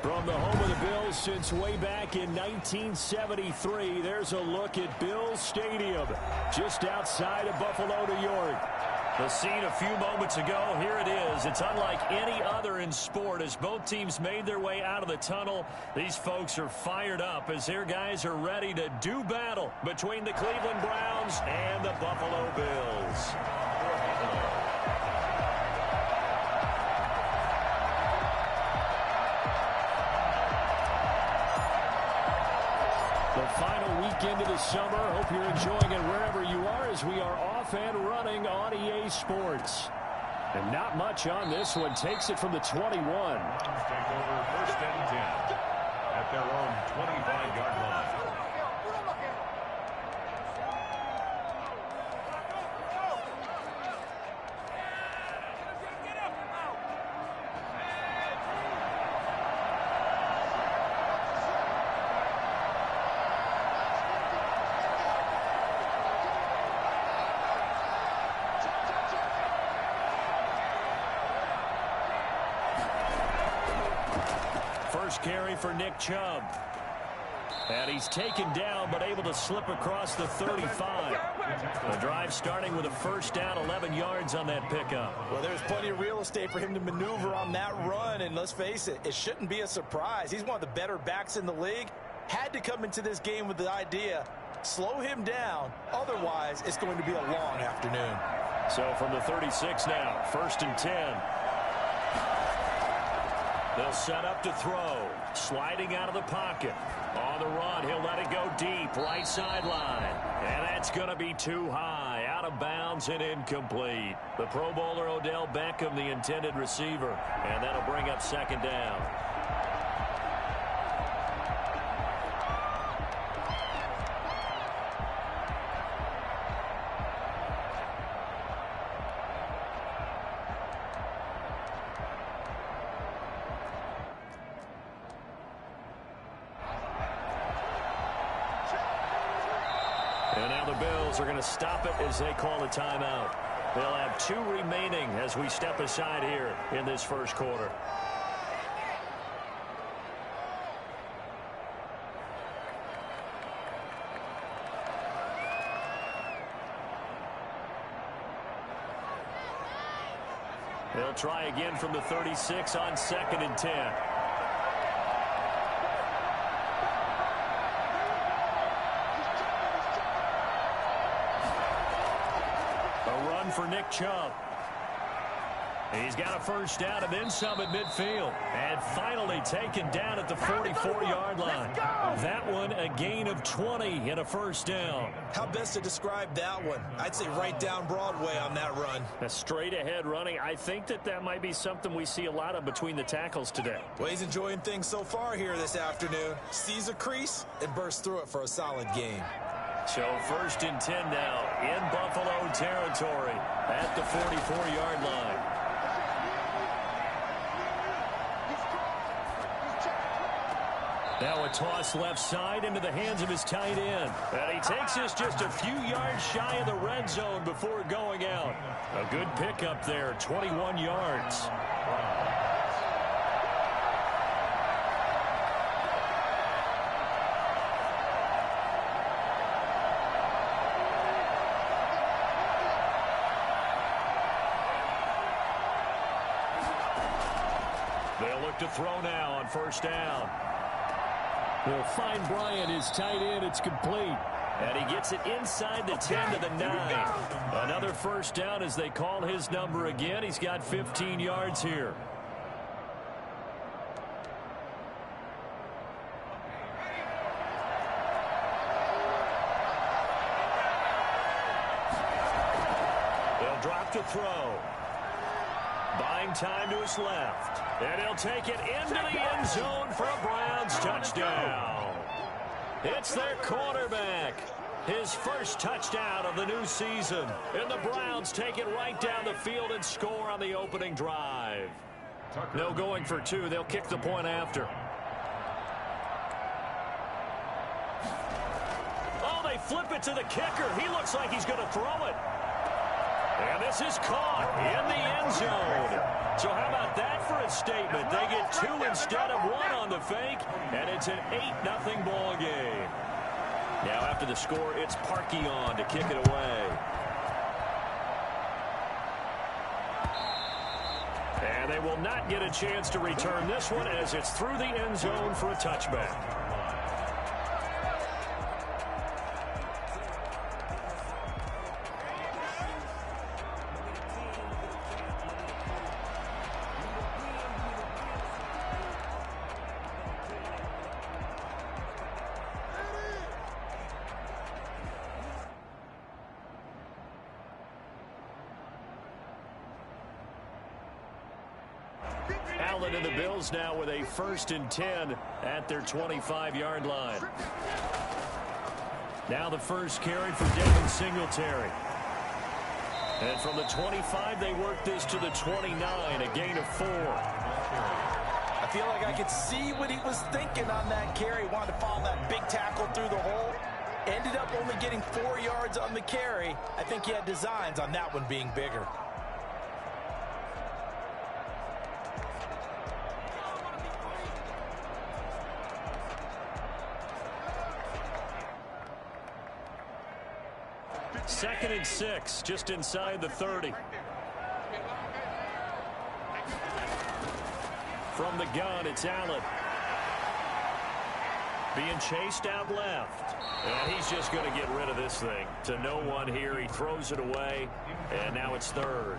From the home of the Bills since way back in 1973, there's a look at Bills Stadium, just outside of Buffalo, New York. The scene a few moments ago, here it is. It's unlike any other in sport as both teams made their way out of the tunnel. These folks are fired up as their guys are ready to do battle between the Cleveland Browns and the Buffalo Bills. The final weekend of the summer. Hope you're enjoying it wherever you are as we are off and running on EA Sports. And not much on this one. Takes it from the 21. Take over first and 10 at their own 25-yard line. Carry for Nick Chubb. And he's taken down but able to slip across the 35. The drive starting with a first down, 11 yards on that pickup. Well, there's plenty of real estate for him to maneuver on that run, and let's face it, it shouldn't be a surprise. He's one of the better backs in the league. Had to come into this game with the idea, slow him down, otherwise it's going to be a long afternoon. So from the 36 now, first and 10. They'll set up to throw. Sliding out of the pocket. On the run, he'll let it go deep. Right sideline. And that's going to be too high. Out of bounds and incomplete. The Pro Bowler Odell Beckham, the intended receiver. And that'll bring up second down. And now the Bills are going to stop it as they call a timeout. They'll have 2 remaining as we step aside here in this first quarter. They'll try again from the 36 on second and 10. For Nick Chubb. He's got a first down and then some at midfield. And finally taken down at the 44-yard line. That one a gain of 20 and a first down. How best to describe that one? I'd say right down Broadway on that run. A straight ahead running. I think that might be something we see a lot of between the tackles today. Well, he's enjoying things so far here this afternoon. Sees a crease and bursts through it for a solid gain. So first and 10 now in Buffalo territory at the 44-yard line. Now a toss left side into the hands of his tight end. And he takes this just a few yards shy of the red zone before going out. A good pickup there, 21 yards. To throw now on first down. They'll find Bryant, his tight end. It's complete. And he gets it inside the 10 to the 9. Another first down as they call his number again. He's got 15 yards here. They'll drop to throw. Buying time to his left. And he'll take it into the end zone for a Browns touchdown. It's their quarterback. His first touchdown of the new season. And the Browns take it right down the field and score on the opening drive. No going for 2. They'll kick the point after. Oh, they flip it to the kicker. He looks like he's going to throw it. And This is caught in the end zone. So how about that for a statement? They get 2 instead of 1 on the fake, and it's an 8-0 ball game. Now after the score, it's Parkey on to kick it away. And they will not get a chance to return this one as it's through the end zone for a touchback. Allen and the Bills now with a 1st and 10 at their 25-yard line. Now the first carry for Devin Singletary. And from the 25, they work this to the 29, a gain of 4. I feel like I could see what he was thinking on that carry. Wanted to follow that big tackle through the hole. Ended up only getting 4 yards on the carry. I think he had designs on that one being bigger. Second and 6, just inside the 30. From the gun, it's Allen. Being chased out left. And he's just going to get rid of this thing. To no one here. He throws it away. And now it's 3rd.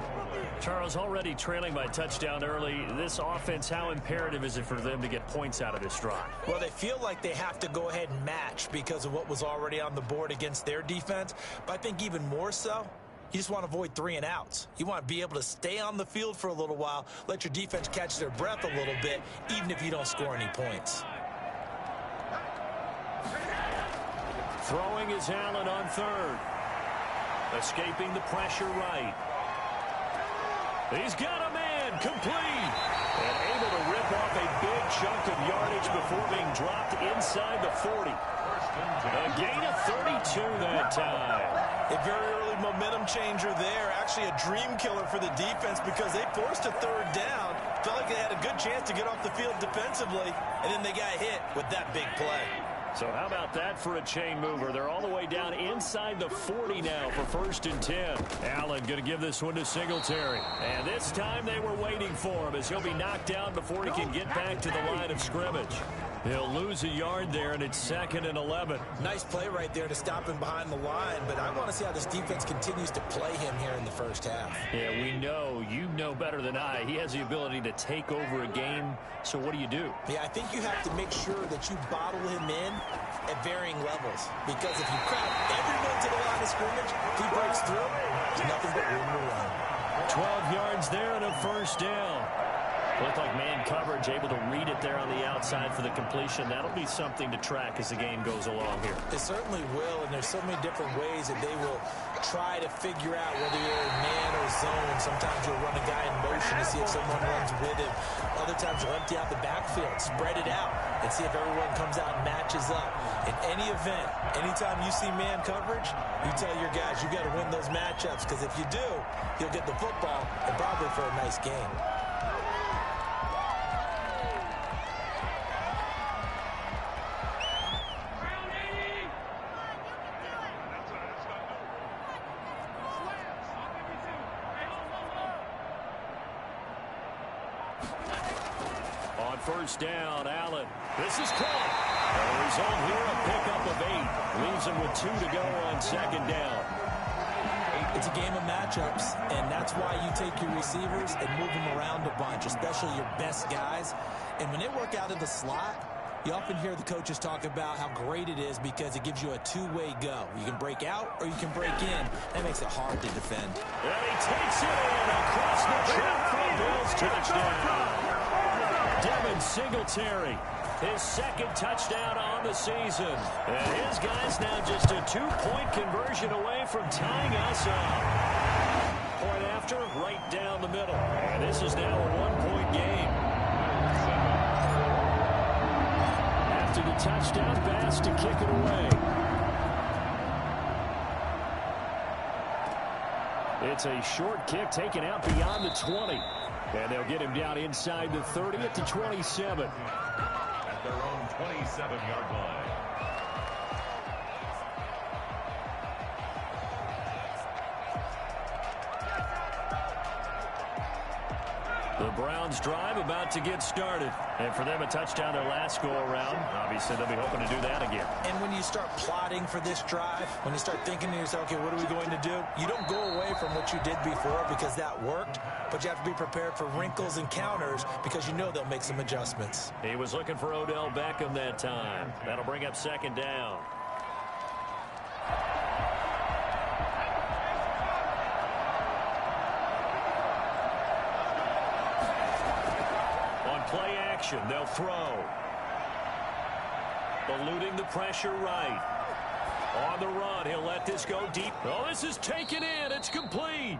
Charles, already trailing by touchdown early. This offense, how imperative is it for them to get points out of this drive? Well, they feel like they have to go ahead and match because of what was already on the board against their defense. But I think even more so, you just want to avoid 3 and outs. You want to be able to stay on the field for a little while, let your defense catch their breath a little bit, even if you don't score any points. Throwing is Allen on 3rd. Escaping the pressure right. He's got a man, complete. And able to rip off a big chunk of yardage before being dropped inside the 40. A gain of 32 that time. A very early momentum changer there. Actually a dream killer for the defense because they forced a 3rd down. Felt like they had a good chance to get off the field defensively, and then they got hit with that big play. So how about that for a chain mover? They're all the way down inside the 40 now for 1st and 10. Allen going to give this one to Singletary. And this time they were waiting for him as he'll be knocked down before he can get back to the line of scrimmage. He'll lose a yard there, and it's 2nd and 11. Nice play right there to stop him behind the line, but I want to see how this defense continues to play him here in the first half. Yeah, we know. You know better than I. He has the ability to take over a game, so what do you do? Yeah, I think you have to make sure that you bottle him in at varying levels, because if you crowd everyone to the line of scrimmage, if he breaks through, there's nothing but room to run. 12 yards there and a 1st down. Looked like man coverage, able to read it there on the outside for the completion. That'll be something to track as the game goes along here. It certainly will, and there's so many different ways that they will try to figure out whether you're in man or zone. Sometimes you'll run a guy in motion to see if someone runs with him. Other times you'll empty out the backfield, spread it out, and see if everyone comes out and matches up. In any event, anytime you see man coverage, you tell your guys you got to win those matchups, because if you do, you'll get the football and probably for a nice game. First down, Allen. This is caught. The result here, a pickup of 8. Leaves him with 2 to go on 2nd down. It's a game of matchups, and that's why you take your receivers and move them around a bunch, especially your best guys. And when they work out in the slot, you often hear the coaches talk about how great it is because it gives you a two-way go. You can break out or you can break in. That makes it hard to defend. And he takes it in across the track for Bills touchdown. Devin Singletary, his 2nd touchdown on the season. And his guys now just a 2-point conversion away from tying us up. Point after, right down the middle. And this is now a 1-point game. After the touchdown pass to kick it away. It's a short kick taken out beyond the 20. And they'll get him down inside the 30 at the 27. At their own 27-yard line. The Browns drive about to get started. And for them, a touchdown their last go-around. Obviously, they'll be hoping to do that again. And when you start plotting for this drive, when you start thinking to yourself, okay, what are we going to do? You don't go away from what you did before because that worked, but you have to be prepared for wrinkles and counters because you know they'll make some adjustments. He was looking for Odell Beckham that time. That'll bring up second down. Play action, they'll throw. Eluding the pressure right. On the run, he'll let this go deep. Oh, this is taken in, it's complete.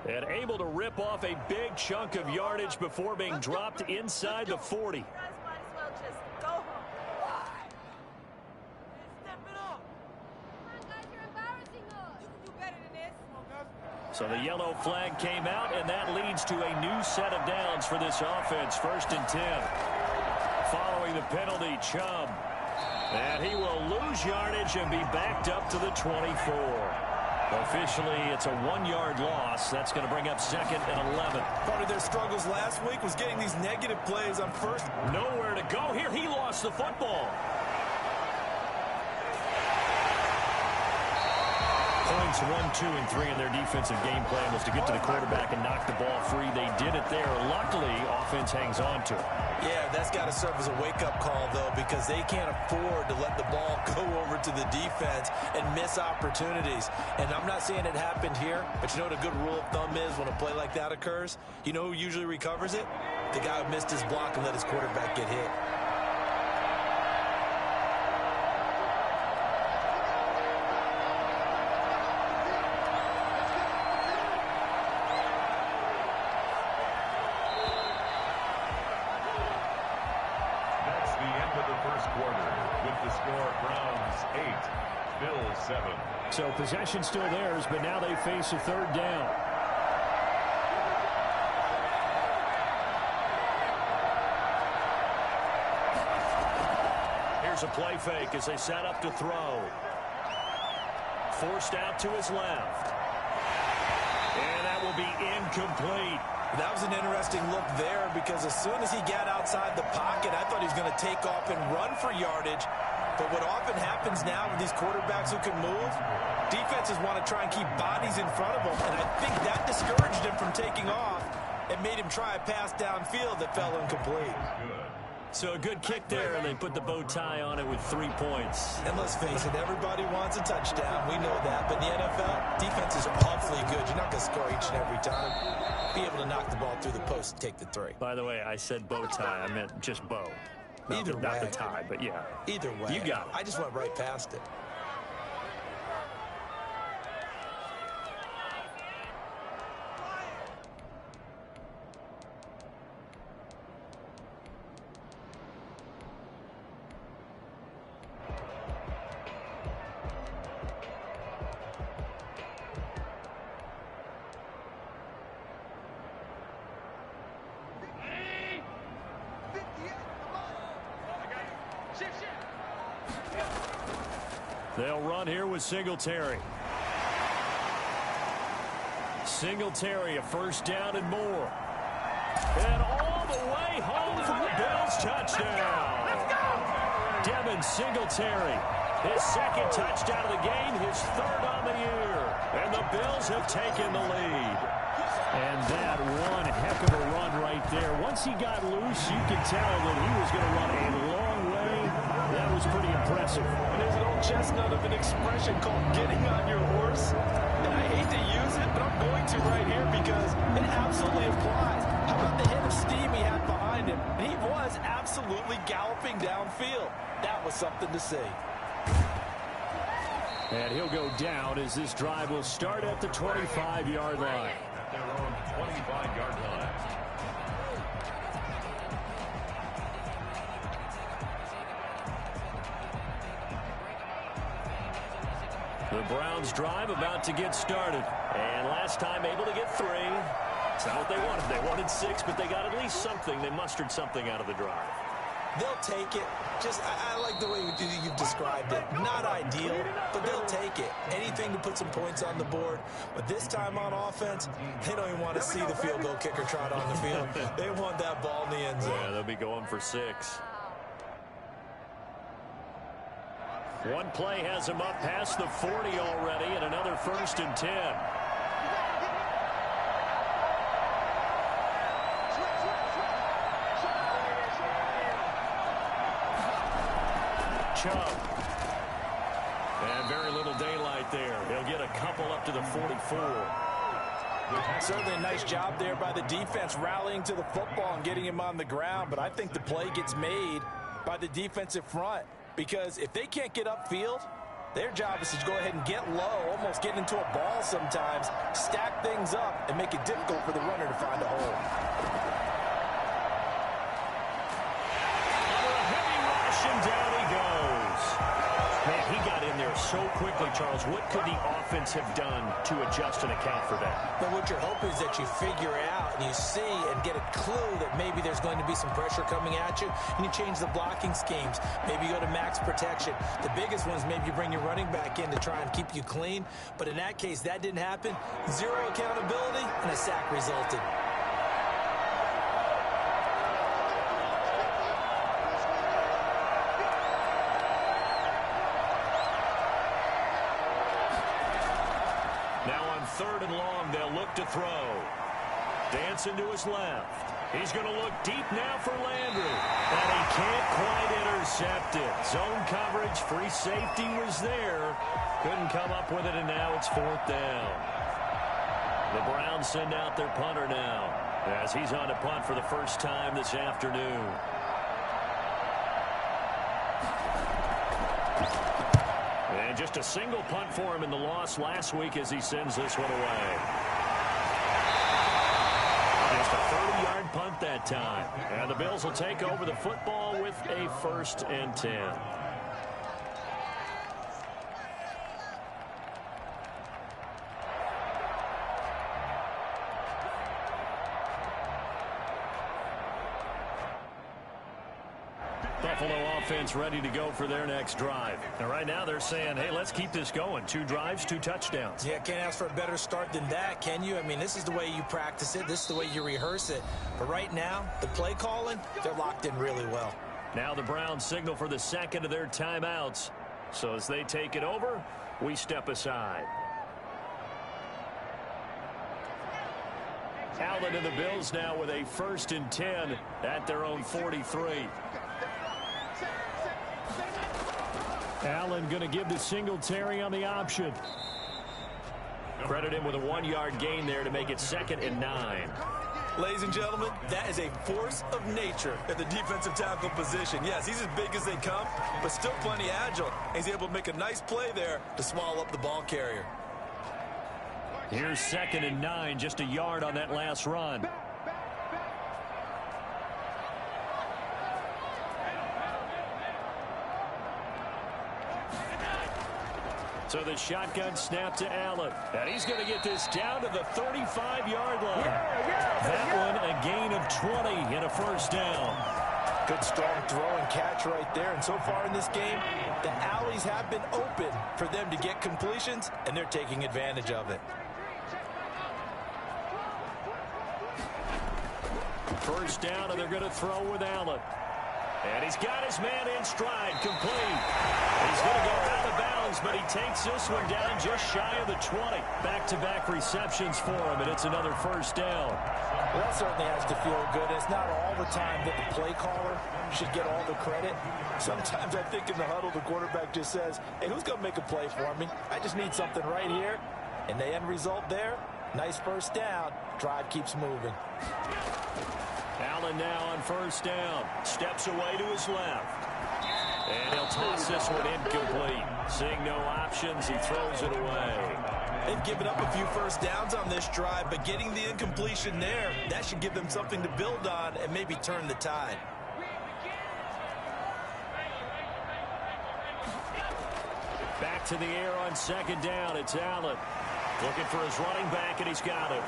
And able to rip off a big chunk of yardage before being dropped inside the 40. You guys might as well just go home. Why? Step it up. Come on, guys, you're embarrassing us. You can do better than this. So the yellow flag came out, and that leads to a new set of downs for this offense. 1st and 10. Following the penalty, Chubb. And he will lose yardage and be backed up to the 24. Officially, it's a 1-yard loss. That's going to bring up 2nd and 11. Part of their struggles last week was getting these negative plays on first. Nowhere to go here. He lost the football. Points 1, 2, and 3 in their defensive game plan was to get to the quarterback and knock the ball free. They did it there. Luckily, offense hangs on to it. Yeah, that's got to serve as a wake-up call, though, because they can't afford to let the ball go over to the defense and miss opportunities. And I'm not saying it happened here, but you know what a good rule of thumb is when a play like that occurs? You know who usually recovers it? The guy who missed his block and let his quarterback get hit. Bills 7. So possession still theirs, but now they face a 3rd down. Here's a play fake as they set up to throw. Forced out to his left. And that will be incomplete. That was an interesting look there because as soon as he got outside the pocket, I thought he was going to take off and run for yardage. But what often happens now with these quarterbacks who can move, defenses want to try and keep bodies in front of them. And I think that discouraged him from taking off and made him try a pass downfield that fell incomplete. So a good kick there, and they put the bow tie on it with 3 points. And let's face it, everybody wants a touchdown. We know that. But in the NFL, defense is awfully good. You're not going to score each and every time. Be able to knock the ball through the post and take the 3. By the way, I said bow tie. I meant just bow. Either way. Not the tie, but yeah. Either way. You got it. I just went right past it. They'll run here with Singletary. Singletary, a 1st down and more. And all the way home for the Bills touchdown. Devin Singletary, his 2nd touchdown of the game, his 3rd on the year. And the Bills have taken the lead. And that one heck of a run right there. Once he got loose, you could tell that he was going to run a long way. That was pretty impressive. And there's an old chestnut of an expression called getting on your horse. And I hate to use it, but I'm going to right here because it absolutely applies. How about the hit of steam he had behind him? And he was absolutely galloping downfield. That was something to see. And he'll go down as this drive will start at the 25-yard line. At their own 25-yard line. The Browns drive about to get started. And last time able to get 3. It's not what they wanted. They wanted 6, but they got at least something. They mustered something out of the drive. They'll take it. I like the way you've described it. Not ideal, but they'll take it. Anything to put some points on the board. But this time on offense, they don't even want to see the field goal kicker trot on the field. They want that ball in the end zone. Yeah, they'll be going for 6. One play has them up past the 40 already, and another 1st and 10. Chubb. And very little daylight there. He'll get a couple up to the 44. Certainly a nice job there by the defense rallying to the football and getting him on the ground, but I think the play gets made by the defensive front because if they can't get upfield, their job is to go ahead and get low, almost get into a ball sometimes, stack things up, and make it difficult for the runner to find a hole. Under a heavy rush, and down he goes. Man, he got in there so quickly, Charles. What could the offense have done to adjust and account for that? But what you're hoping is that you figure it out and you see and get a clue that maybe there's going to be some pressure coming at you, and you change the blocking schemes. Maybe you go to max protection. The biggest one is maybe you bring your running back in to try and keep you clean. But in that case, that didn't happen. 0 accountability, and a sack resulted. Now on 3rd and long, they'll look to throw. Dancing to his left. He's going to look deep now for Landry. And he can't quite intercept it. Zone coverage, free safety was there. Couldn't come up with it, and now it's 4th down. The Browns send out their punter now as he's on to punt for the first time this afternoon. And just a single punt for him in the loss last week as he sends this one away. Just a 30-yard punt that time. And the Bills will take over the football with a 1st and 10. Buffalo offense ready to go for their next drive. And right now they're saying, hey, let's keep this going. 2 drives, 2 touchdowns. Yeah, can't ask for a better start than that, can you? I mean, this is the way you practice it. This is the way you rehearse it. But right now, the play calling, they're locked in really well. Now the Browns signal for the 2nd of their timeouts. So as they take it over, we step aside. Allen and the Bills now with a 1st and 10 at their own 43. Allen going to give the Singletary on the option. Credit him with a 1-yard gain there to make it 2nd and 9. Ladies and gentlemen, that is a force of nature at the defensive tackle position. Yes, he's as big as they come, but still plenty agile. He's able to make a nice play there to swallow up the ball carrier. Here's 2nd and 9, just a yard on that last run. So the shotgun snap to Allen. And he's going to get this down to the 35-yard line. That one a gain of 20 and a 1st down. Good strong throw and catch right there. And so far in this game, the alleys have been open for them to get completions, and they're taking advantage of it. 1st down, and they're going to throw with Allen. And he's got his man in stride, complete. He's going to go out of bounds, but he takes this one down just shy of the 20. Back-to-back receptions for him, and it's another 1st down. Well, that certainly has to feel good. It's not all the time that the play caller should get all the credit. Sometimes I think in the huddle, the quarterback just says, hey, who's going to make a play for me? I just need something right here. And the end result there, nice 1st down. Drive keeps moving. Allen now on 1st down. Steps away to his left. And he'll toss this one incomplete. Seeing no options, he throws it away. They've given up a few 1st downs on this drive, but getting the incompletion there, that should give them something to build on and maybe turn the tide. Back to the air on 2nd down. It's Allen. Looking for his running back, and he's got it.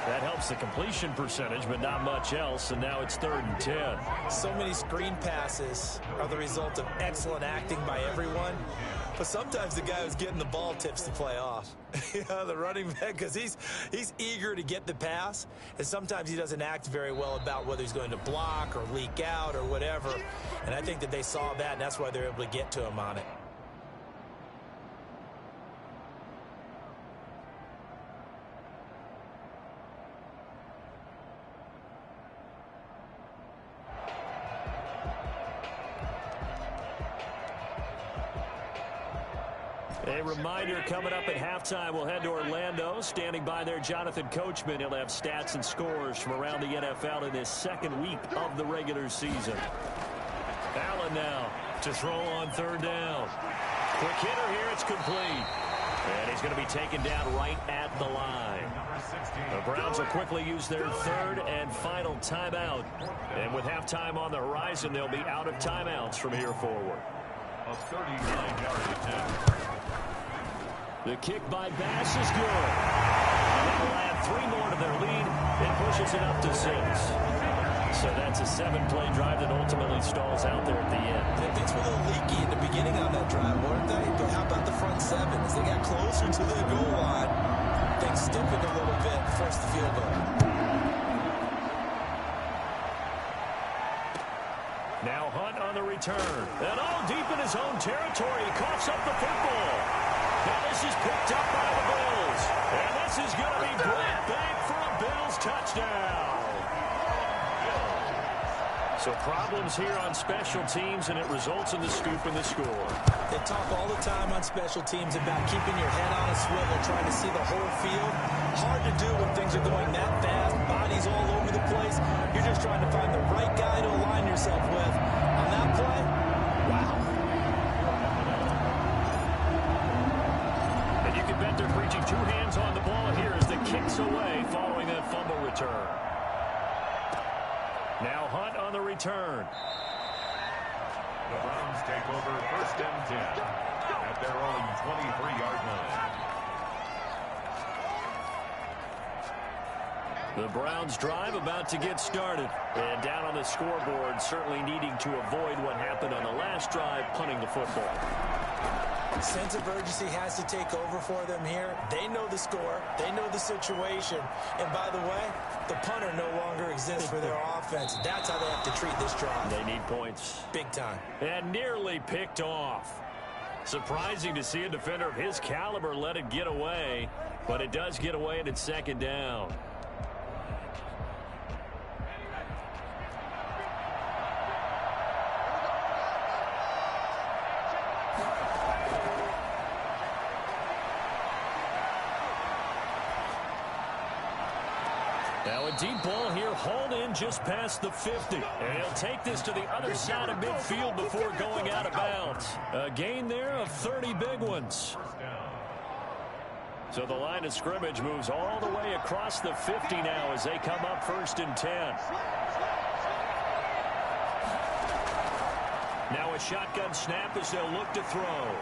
That helps the completion percentage, but not much else, and now it's 3rd and 10. So many screen passes are the result of excellent acting by everyone, but sometimes the guy who's getting the ball tips the play off. The running back, because he's eager to get the pass, and sometimes he doesn't act very well about whether he's going to block or leak out or whatever, and I think that they saw that, and that's why they're able to get to him on it. A reminder, coming up at halftime, we'll head to Orlando. Standing by there, Jonathan Coachman. He'll have stats and scores from around the NFL in this second week of the regular season. Allen now to throw on 3rd down. Quick hitter here, it's complete. And he's going to be taken down right at the line. The Browns will quickly use their 3rd and final timeout. And with halftime on the horizon, they'll be out of timeouts from here forward. A 39-yard attempt. The kick by Bass is good. That will add 3 more to their lead and pushes it up to 6. So that's a 7-play drive that ultimately stalls out there at the end. Things were a little leaky in the beginning on that drive, weren't they? But how about the front 7? As they got closer to the goal line, things stiffened a little bit, forced the field goal. Now Hunt on the return. And all deep in his own territory. He coughs up the football. Now this is picked up by the Bills. And this is going to be brought back for a Bills touchdown. So problems here on special teams, and it results in the scoop and the score. They talk all the time on special teams about keeping your head on a swivel, trying to see the whole field. Hard to do when things are going that fast, bodies all over the place. You're just trying to find the right guy to align yourself with. On that play, wow. And you can bet they're preaching 2 hands on the ball here as the kick's away following that fumble return. Now Hunt on the return. The Browns take over 1st and 10 at their own 23-yard line. The Browns drive about to get started. And down on the scoreboard, certainly needing to avoid what happened on the last drive, punting the football. Sense of urgency has to take over for them here. They know the score. They know the situation. And by the way, the punter no longer exists for their offense. That's how they have to treat this drive. They need points. Big time. And nearly picked off. Surprising to see a defender of his caliber let it get away. But it does get away and it's 2nd down. Now a deep ball here, hauled in just past the 50. And he'll take this to the other side of midfield before going out of bounds. A gain there of 30 big ones. So the line of scrimmage moves all the way across the 50 now as they come up 1st and 10. Now a shotgun snap as they'll look to throw.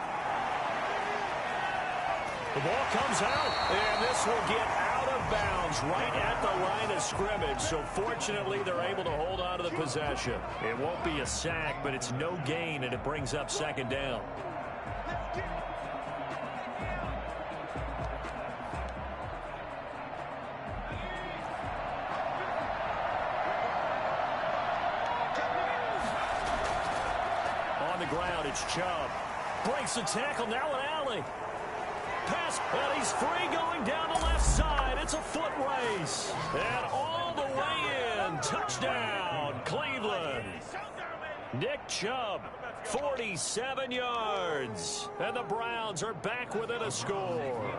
The ball comes out, and this will get out of bounds right at the line of scrimmage. So fortunately, they're able to hold on to the possession. It won't be a sack, but it's no gain, and it brings up 2nd down. On the ground, it's Chubb. Breaks the tackle, now an alley. Pass, and he's free going down the left side. It's a foot race. And all the way in. Touchdown, Cleveland. Nick Chubb, 47 yards. And the Browns are back within a score.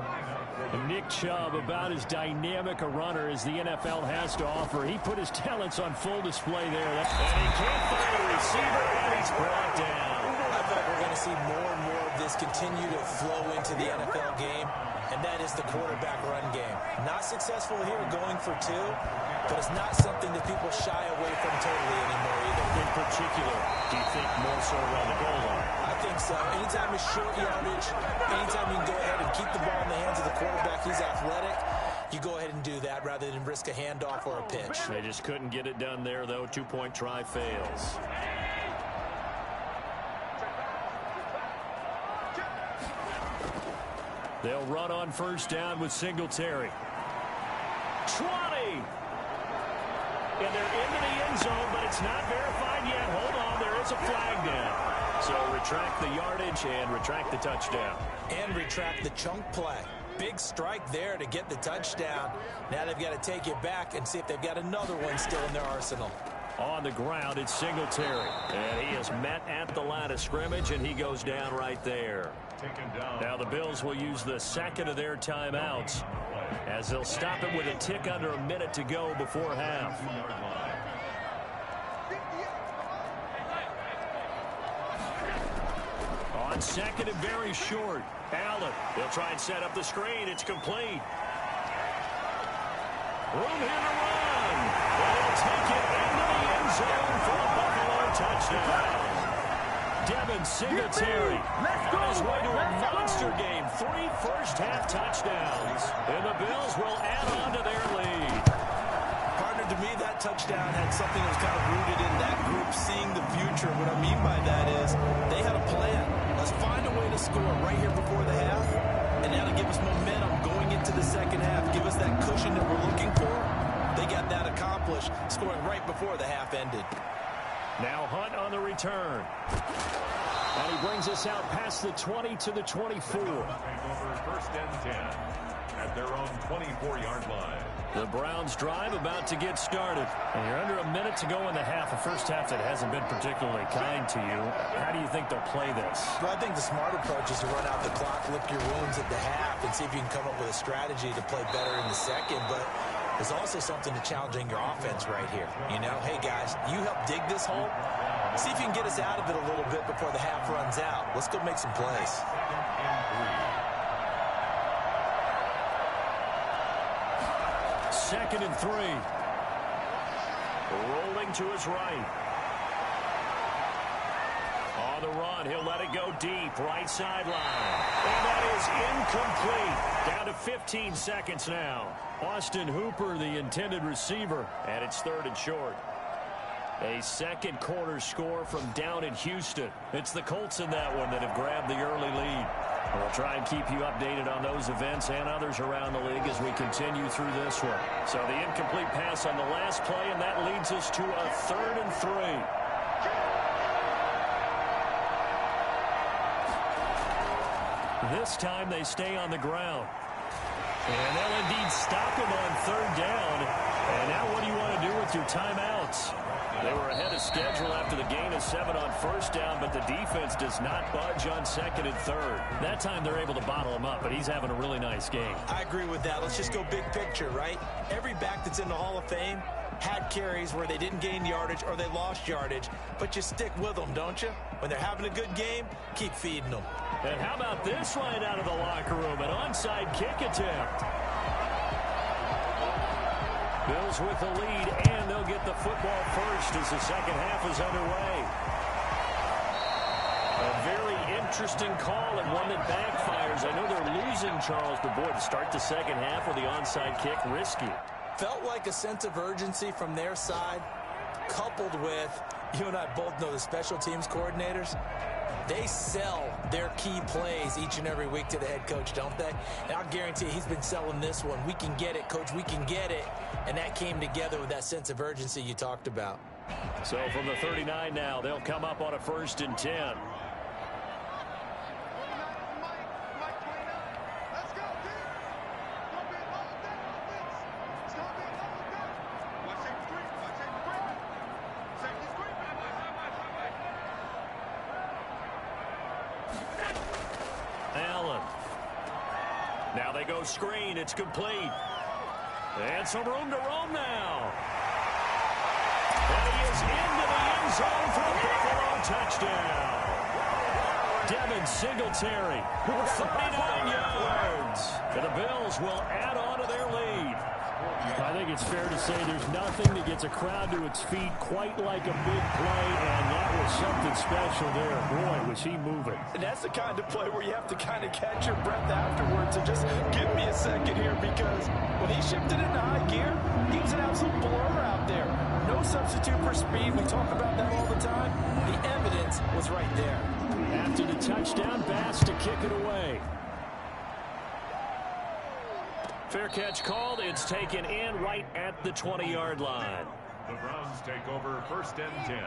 Nick Chubb, about as dynamic a runner as the NFL has to offer. He put his talents on full display there. And he can't find a receiver, and he's brought down. I thought we're going to see more and more of this continue to flow into the NFL game, and that is the quarterback run game. Not successful here going for 2, but it's not something that people shy away from totally anymore either. In particular, do you think more so around the goal line? I think so. Anytime it's short yardage, anytime you can go ahead and keep the ball in the hands of the quarterback, he's athletic, you go ahead and do that rather than risk a handoff or a pitch. They just couldn't get it done there, though. 2-point try fails. They'll run on first down with Singletary. 20! And they're into the end zone, but it's not verified yet. Hold on, there is a flag down. So retract the yardage and retract the touchdown. And retract the chunk play. Big strike there to get the touchdown. Now they've got to take it back and see if they've got another one still in their arsenal. On the ground, it's Singletary. And he is met at the line of scrimmage, and he goes down right there. Now the Bills will use the second of their timeouts as they'll stop it with a tick under a minute to go before half. On second and very short, Allen. They'll try and set up the screen. It's complete. Room here to run. They'll take it into the end zone for a Buffalo touchdown. Devin Singletary on his way to a monster game. 3 first-half touchdowns. And the Bills will add on to their lead. Partner, to me, that touchdown had something that was kind of rooted in that group seeing the future. What I mean by that is they had a plan. Let's find a way to score right here before the half. And that'll give us momentum going into the second half. Give us that cushion that we're looking for. They got that accomplished, scoring right before the half ended. Now Hunt on the return. And he brings us out past the 20 to the 24. First and 10 at their own 24-yard line. The Browns drive about to get started. And you're under a minute to go in the half. A first half that hasn't been particularly kind to you. How do you think they'll play this? Well, I think the smart approach is to run out the clock, lick your wounds at the half, and see if you can come up with a strategy to play better in the second. But there's also something to challenging your offense right here. You know, hey, guys, you help dig this hole. See if you can get us out of it a little bit before the half runs out. Let's go make some plays. Second and 3. Rolling to his right. On the run, he'll let it go deep, right sideline. And that is incomplete. Down to 15 seconds now. Austin Hooper, the intended receiver, and it's 3rd and short. A second quarter score from down in Houston. It's the Colts in that one that have grabbed the early lead. We'll try and keep you updated on those events and others around the league as we continue through this one. So the incomplete pass on the last play, and that leads us to a 3rd and 3. This time they stay on the ground. And they'll indeed stop him on 3rd down. And now what do you want to do with your timeouts? They were ahead of schedule after the gain of 7 on first down, but the defense does not budge on 2nd and 3rd. That time they're able to bottle him up, but he's having a really nice game. I agree with that. Let's just go big picture, right? Every back that's in the Hall of Fame had carries where they didn't gain yardage or they lost yardage, but you stick with them, don't you? When they're having a good game, keep feeding them. And how about this line out of the locker room? An onside kick attempt. Bills with the lead, and they'll get the football first as the second half is underway. A very interesting call and one that backfires. I know they're losing, Charles, but boy, to start the second half with the onside kick, risky. Felt like a sense of urgency from their side, coupled with, you and I both know the special teams coordinators. They sell their key plays each and every week to the head coach, don't they? And I'll guarantee you he's been selling this one. We can get it, coach, we can get it. And that came together with that sense of urgency you talked about. So from the 39 now, they'll come up on a 1st and 10. Allen. Now they go screen. It's complete. And some room to roam now. And he is into the end zone for a Buffalo touchdown. Devin Singletary, 39 yards. And the Bills will add on to their lead. I think it's fair to say there's nothing that gets a crowd to its feet quite like a big play, and that was something special there. Boy, was he moving. And that's the kind of play where you have to kind of catch your breath afterwards and just give me a second here, because when he shifted into high gear, he was an absolute blur out there. No substitute for speed. We talk about that all the time. The evidence was right there. After the touchdown, Bass to kick it away. Fair catch called. It's taken in right at the 20-yard line. The Browns take over 1st and 10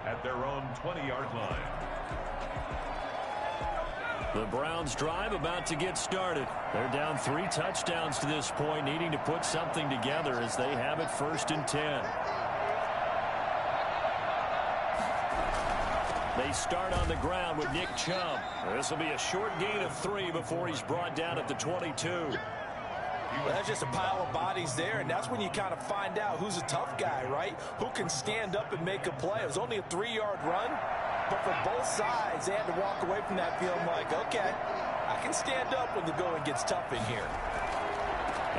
at their own 20-yard line. The Browns drive about to get started. They're down 3 touchdowns to this point, needing to put something together as they have it 1st and 10. They start on the ground with Nick Chubb. This will be a short gain of 3 before he's brought down at the 22. Well, that's just a pile of bodies there, and that's when you kind of find out who's a tough guy, right? Who can stand up and make a play. It was only a 3-yard run, but for both sides, they had to walk away from that field like, okay, I can stand up when the going gets tough in here.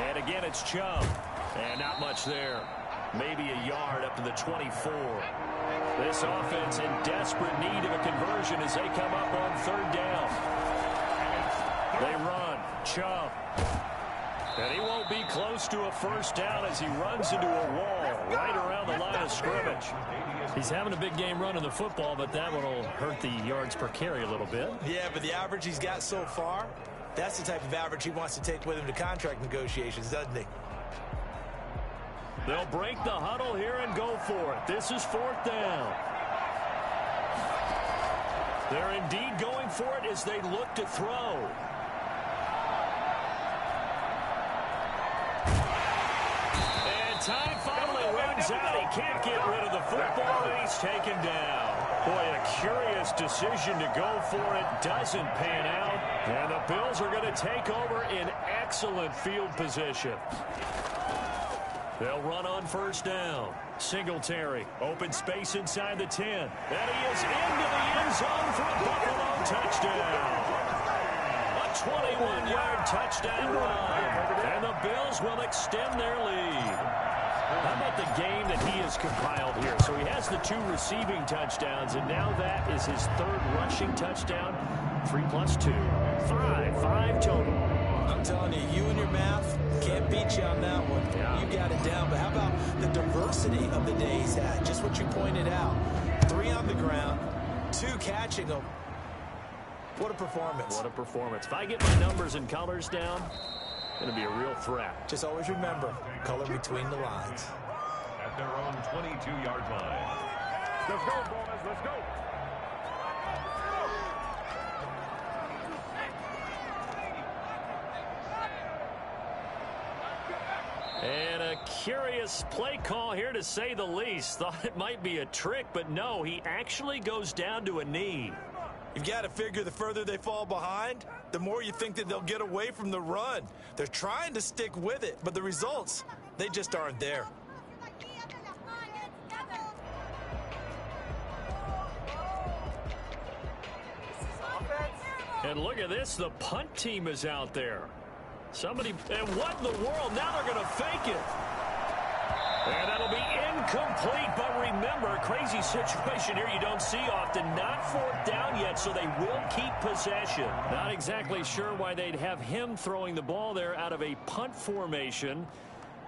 And again, it's Chubb. And not much there. Maybe a yard up to the 24. This offense in desperate need of a conversion as they come up on 3rd down. They run. Chubb. And he won't be close to a 1st down as he runs into a wall right around the line of scrimmage. He's having a big game running the football, but that one will hurt the yards per carry a little bit. Yeah, but the average he's got so far, that's the type of average he wants to take with him to contract negotiations, doesn't he? They'll break the huddle here and go for it. This is 4th down. They're indeed going for it as they look to throw. Time finally runs out. He can't get rid of the football, and he's taken down. Boy, a curious decision to go for it. Doesn't pan out. And the Bills are going to take over in excellent field position. They'll run on 1st down. Singletary. Open space inside the 10. And he is into the end zone for a Buffalo touchdown. A 21-yard touchdown run. And the Bills will extend their lead. How about the game that he has compiled here? So he has the 2 receiving touchdowns, and now that is his 3rd rushing touchdown. 3 plus 2. 5 total. I'm telling you, you and your math can't beat you on that one. Yeah. You got it down. But how about the diversity of the day he's had? Just what you pointed out. 3 on the ground, 2 catching them. What a performance. What a performance. If I get my numbers and colors down, it's going to be a real threat. Just always remember, color between the lines. At their own 22-yard line. Let's go, boys. Let's go. And a curious play call here, to say the least. Thought it might be a trick, but no, he actually goes down to a knee. You've got to figure the further they fall behind, the more you think that they'll get away from the run. They're trying to stick with it, but the results, they just aren't there. And look at this, the punt team is out there. Somebody, and what in the world? Now they're going to fake it. And that'll be incomplete, but remember, crazy situation here you don't see often. Not 4th down yet, so they will keep possession. Not exactly sure why they'd have him throwing the ball there out of a punt formation,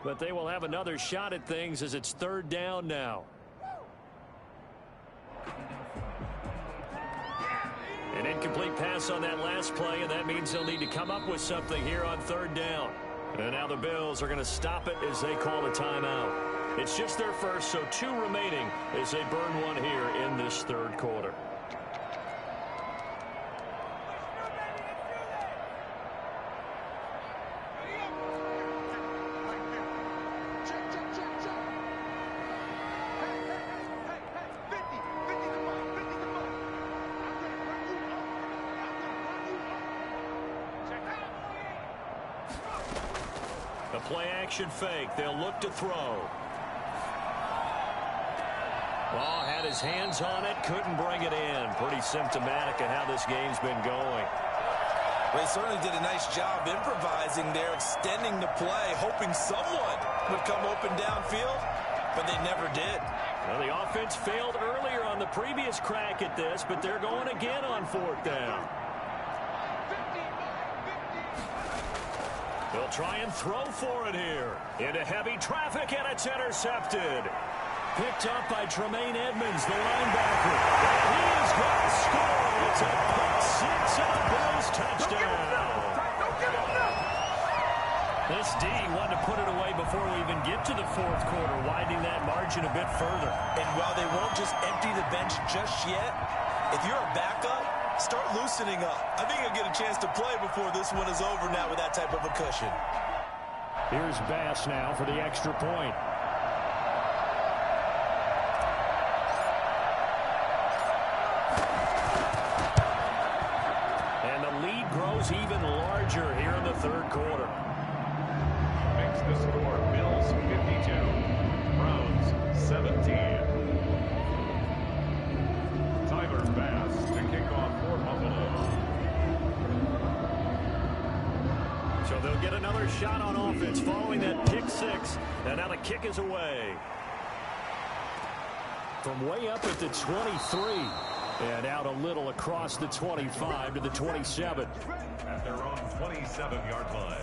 but they will have another shot at things as it's 3rd down now. An incomplete pass on that last play, and that means they'll need to come up with something here on 3rd down. And now the Bills are going to stop it as they call a timeout. It's just their first, so 2 remaining as they burn one here in this 3rd quarter. The play action fake. They'll look to throw. Ball had his hands on it, couldn't bring it in. Pretty symptomatic of how this game's been going. Well, he certainly did a nice job improvising there, extending the play, hoping someone would come open downfield, but they never did. Well, the offense failed earlier on the previous crack at this, but they're going again on 4th down. They'll try and throw for it here. Into heavy traffic, and it's intercepted. Picked up by Tremaine Edmonds, the linebacker. And he is going to score. It's a pick six and a Bills touchdown. This D wanted to put it away before we even get to the 4th quarter, widening that margin a bit further. And while they won't just empty the bench just yet, if you're a backup, start loosening up. I think you'll get a chance to play before this one is over now with that type of a cushion. Here's Bass now for the extra point. And the lead grows even larger here in the 3rd quarter. Makes the score Bills 52, Browns 17. Tyler Bass to kick off for Buffalo. So they'll get another shot on offense following that pick six. And now the kick is away. From way up at the 23. And out a little across the 25 to the 27. At their own 27-yard line.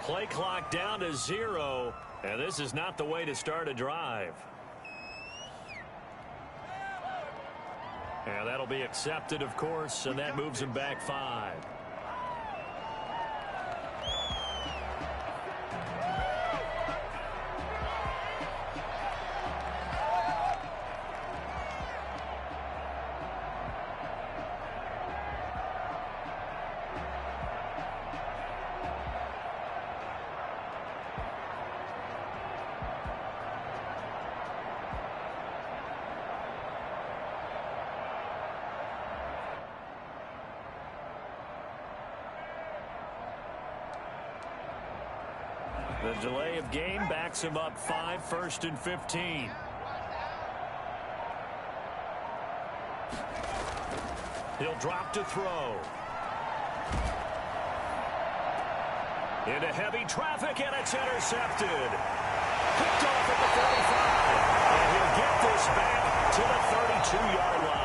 Play clock down to 0, and this is not the way to start a drive. And that'll be accepted, of course, and that moves him back 5. The delay of game backs him up 5, 1st and 15. He'll drop to throw. Into heavy traffic, and it's intercepted. Picked off at the 35. And he'll get this back to the 32-yard line.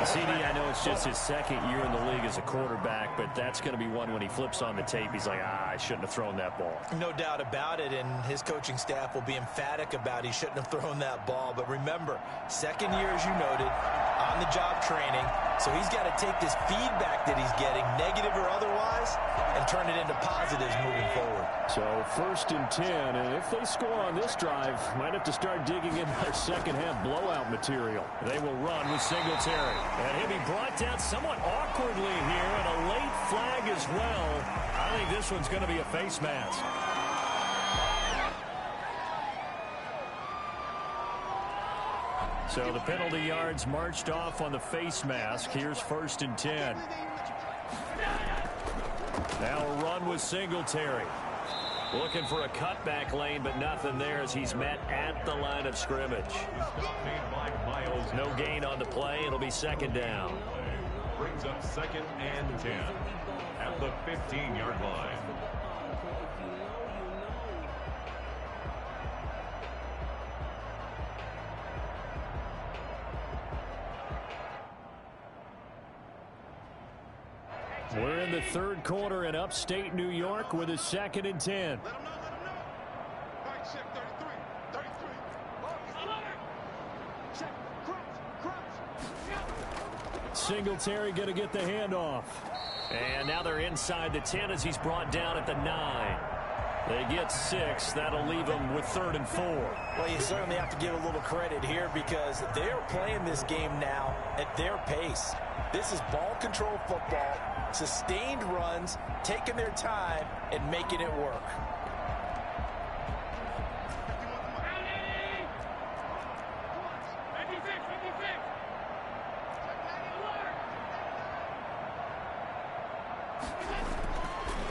CD, I know it's just his 2nd year in the league as a quarterback, but that's going to be one when he flips on the tape. He's like, I shouldn't have thrown that ball. No doubt about it, and his coaching staff will be emphatic about he shouldn't have thrown that ball. But remember, 2nd year, as you noted, on-the-job training, so he's got to take this feedback that he's getting, negative or otherwise, and turn it into positives moving forward. So 1st and 10, and if they score on this drive, might have to start digging in their second-half blowout material. They will run with Singletary. And he'll be brought down somewhat awkwardly here, and a late flag as well. I think this one's going to be a face mask. So the penalty yards marched off on the face mask. Here's 1st and 10. Now a run with Singletary. Looking for a cutback lane, but nothing there as he's met at the line of scrimmage. No gain on the play. It'll be 2nd down. brings up 2nd and 10 at the 15-yard line. We're in the third quarter in upstate New York with a 2nd and 10. Let him know. Right, check 33. Check, crunch. Singletary going to get the handoff. And now they're inside the 10 as he's brought down at the 9. They get 6. That'll leave them with 3rd and 4. Well, you certainly have to give a little credit here because they're playing this game now at their pace. This is ball control football, sustained runs, taking their time, and making it work.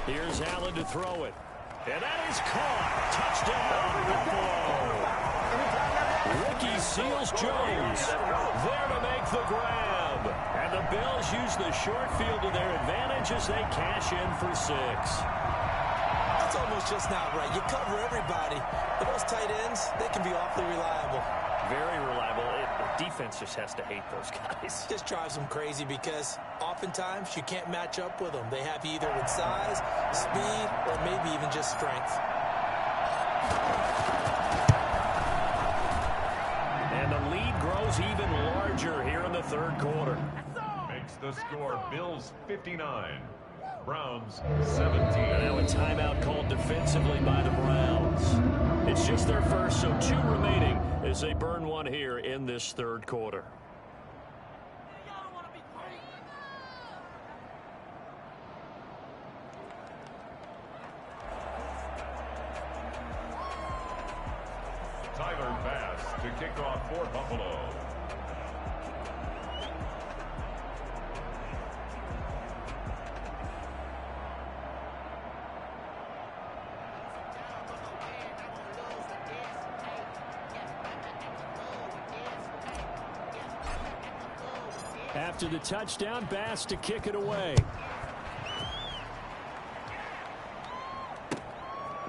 Here's Allen to throw it. And that is caught. Touchdown, Buffalo. Ricky Seals-Jones there to make the grab. And the Bills use the short field to their advantage as they cash in for 6. That's almost just not right. You cover everybody, but those tight ends, they can be awfully reliable. Very reliable. The defense just has to hate those guys. This drives them crazy because oftentimes you can't match up with them. They have you either with size, speed, or maybe even just strength. And the lead grows even larger here in the third quarter. Makes the score Bills 59, Browns 17. Now a timeout called defensively by the Browns. It's just their first, so 2 remaining as they burn one here in this third quarter. Tyler Bass to kick off for Buffalo. After the touchdown, Bass to kick it away.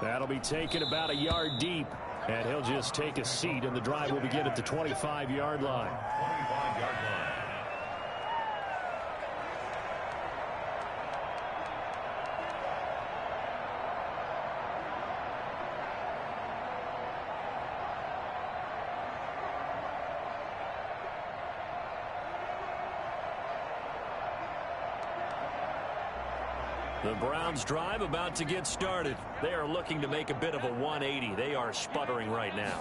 That'll be taken about a yard deep. And he'll just take a seat, and the drive will begin at the 25-yard line. 25-yard line. The Browns drive about to get started. They are looking to make a bit of a 180. They are sputtering right now.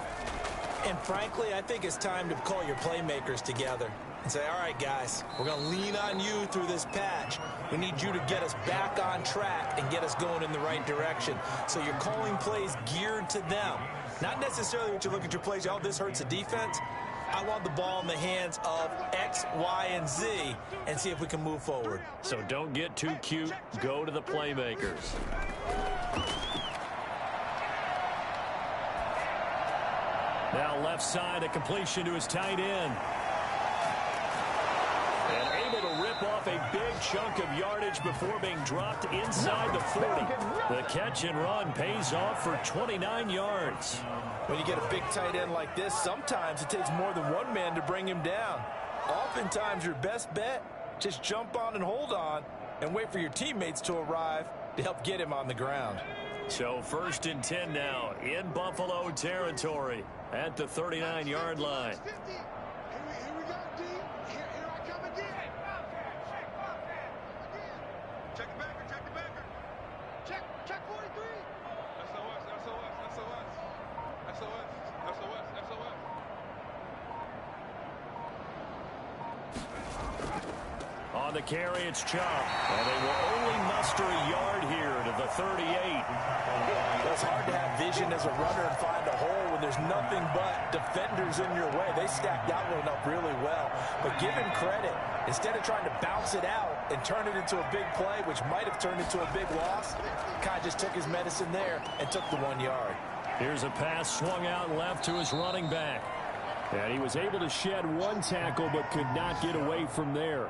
And frankly, I think it's time to call your playmakers together and say, all right, guys, we're going to lean on you through this patch. We need you to get us back on track and get us going in the right direction. So you're calling plays geared to them. Not necessarily what you look at your plays, oh, this hurts the defense. I want the ball in the hands of X, Y, and Z and see if we can move forward. So don't get too cute. Go to the playmakers. Now left side, a completion to his tight end. And able to rip off a big chunk of yardage before being dropped inside the 40. The catch and run pays off for 29 yards. When you get a big tight end like this, sometimes it takes more than one man to bring him down. Oftentimes, your best bet, just jump on and hold on and wait for your teammates to arrive to help get him on the ground. So 1st and 10 now in Buffalo territory at the 39-yard line. Here we go, D. Here I come again. Check the backer. Check 43. SOS. On the carry, it's Chubb. And they will only muster a yard here to the 38. It's hard to have vision as a runner and find a hole when there's nothing but defenders in your way. They stacked that one up really well. But give him credit. Instead of trying to bounce it out and turn it into a big play, which might have turned into a big loss, Kai just took his medicine there and took the 1 yard. Here's a pass swung out left to his running back. And he was able to shed one tackle but could not get away from there.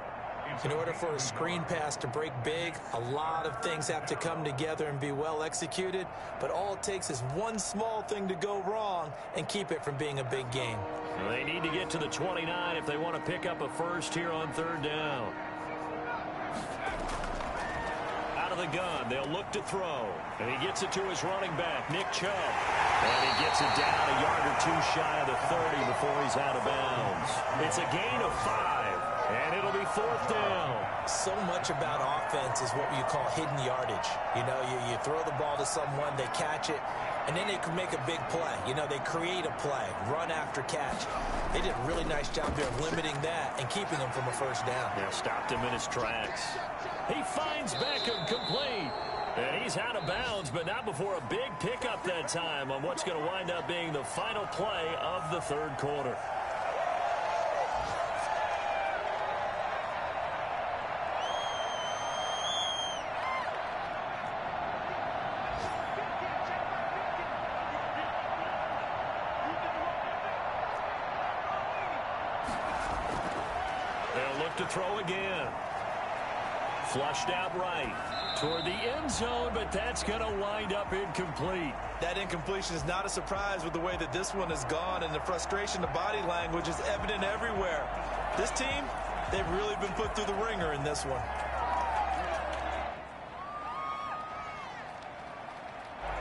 In order for a screen pass to break big, a lot of things have to come together and be well executed, but all it takes is one small thing to go wrong and keep it from being a big game. Well, they need to get to the 29 if they want to pick up a first here on third down. Out of the gun, they'll look to throw. And he gets it to his running back, Nick Chubb. And he gets it down a yard or two shy of the 30 before he's out of bounds. It's a gain of 5, and it'll be fourth down. So much about offense is what you call hidden yardage. You know, you throw the ball to someone, they catch it, and then they can make a big play. You know, they create a play, run after catch. They did a really nice job there of limiting that and keeping him from a first down. Yeah, stopped him in his tracks. He finds Beckham complete. And he's out of bounds, but not before a big pickup that time on what's going to wind up being the final play of the third quarter. They'll look to throw again. Flushed out right toward the end zone, but that's going to wind up incomplete. That incompletion is not a surprise with the way that this one has gone, and the frustration, the body language is evident everywhere. This team, they've really been put through the ringer in this one.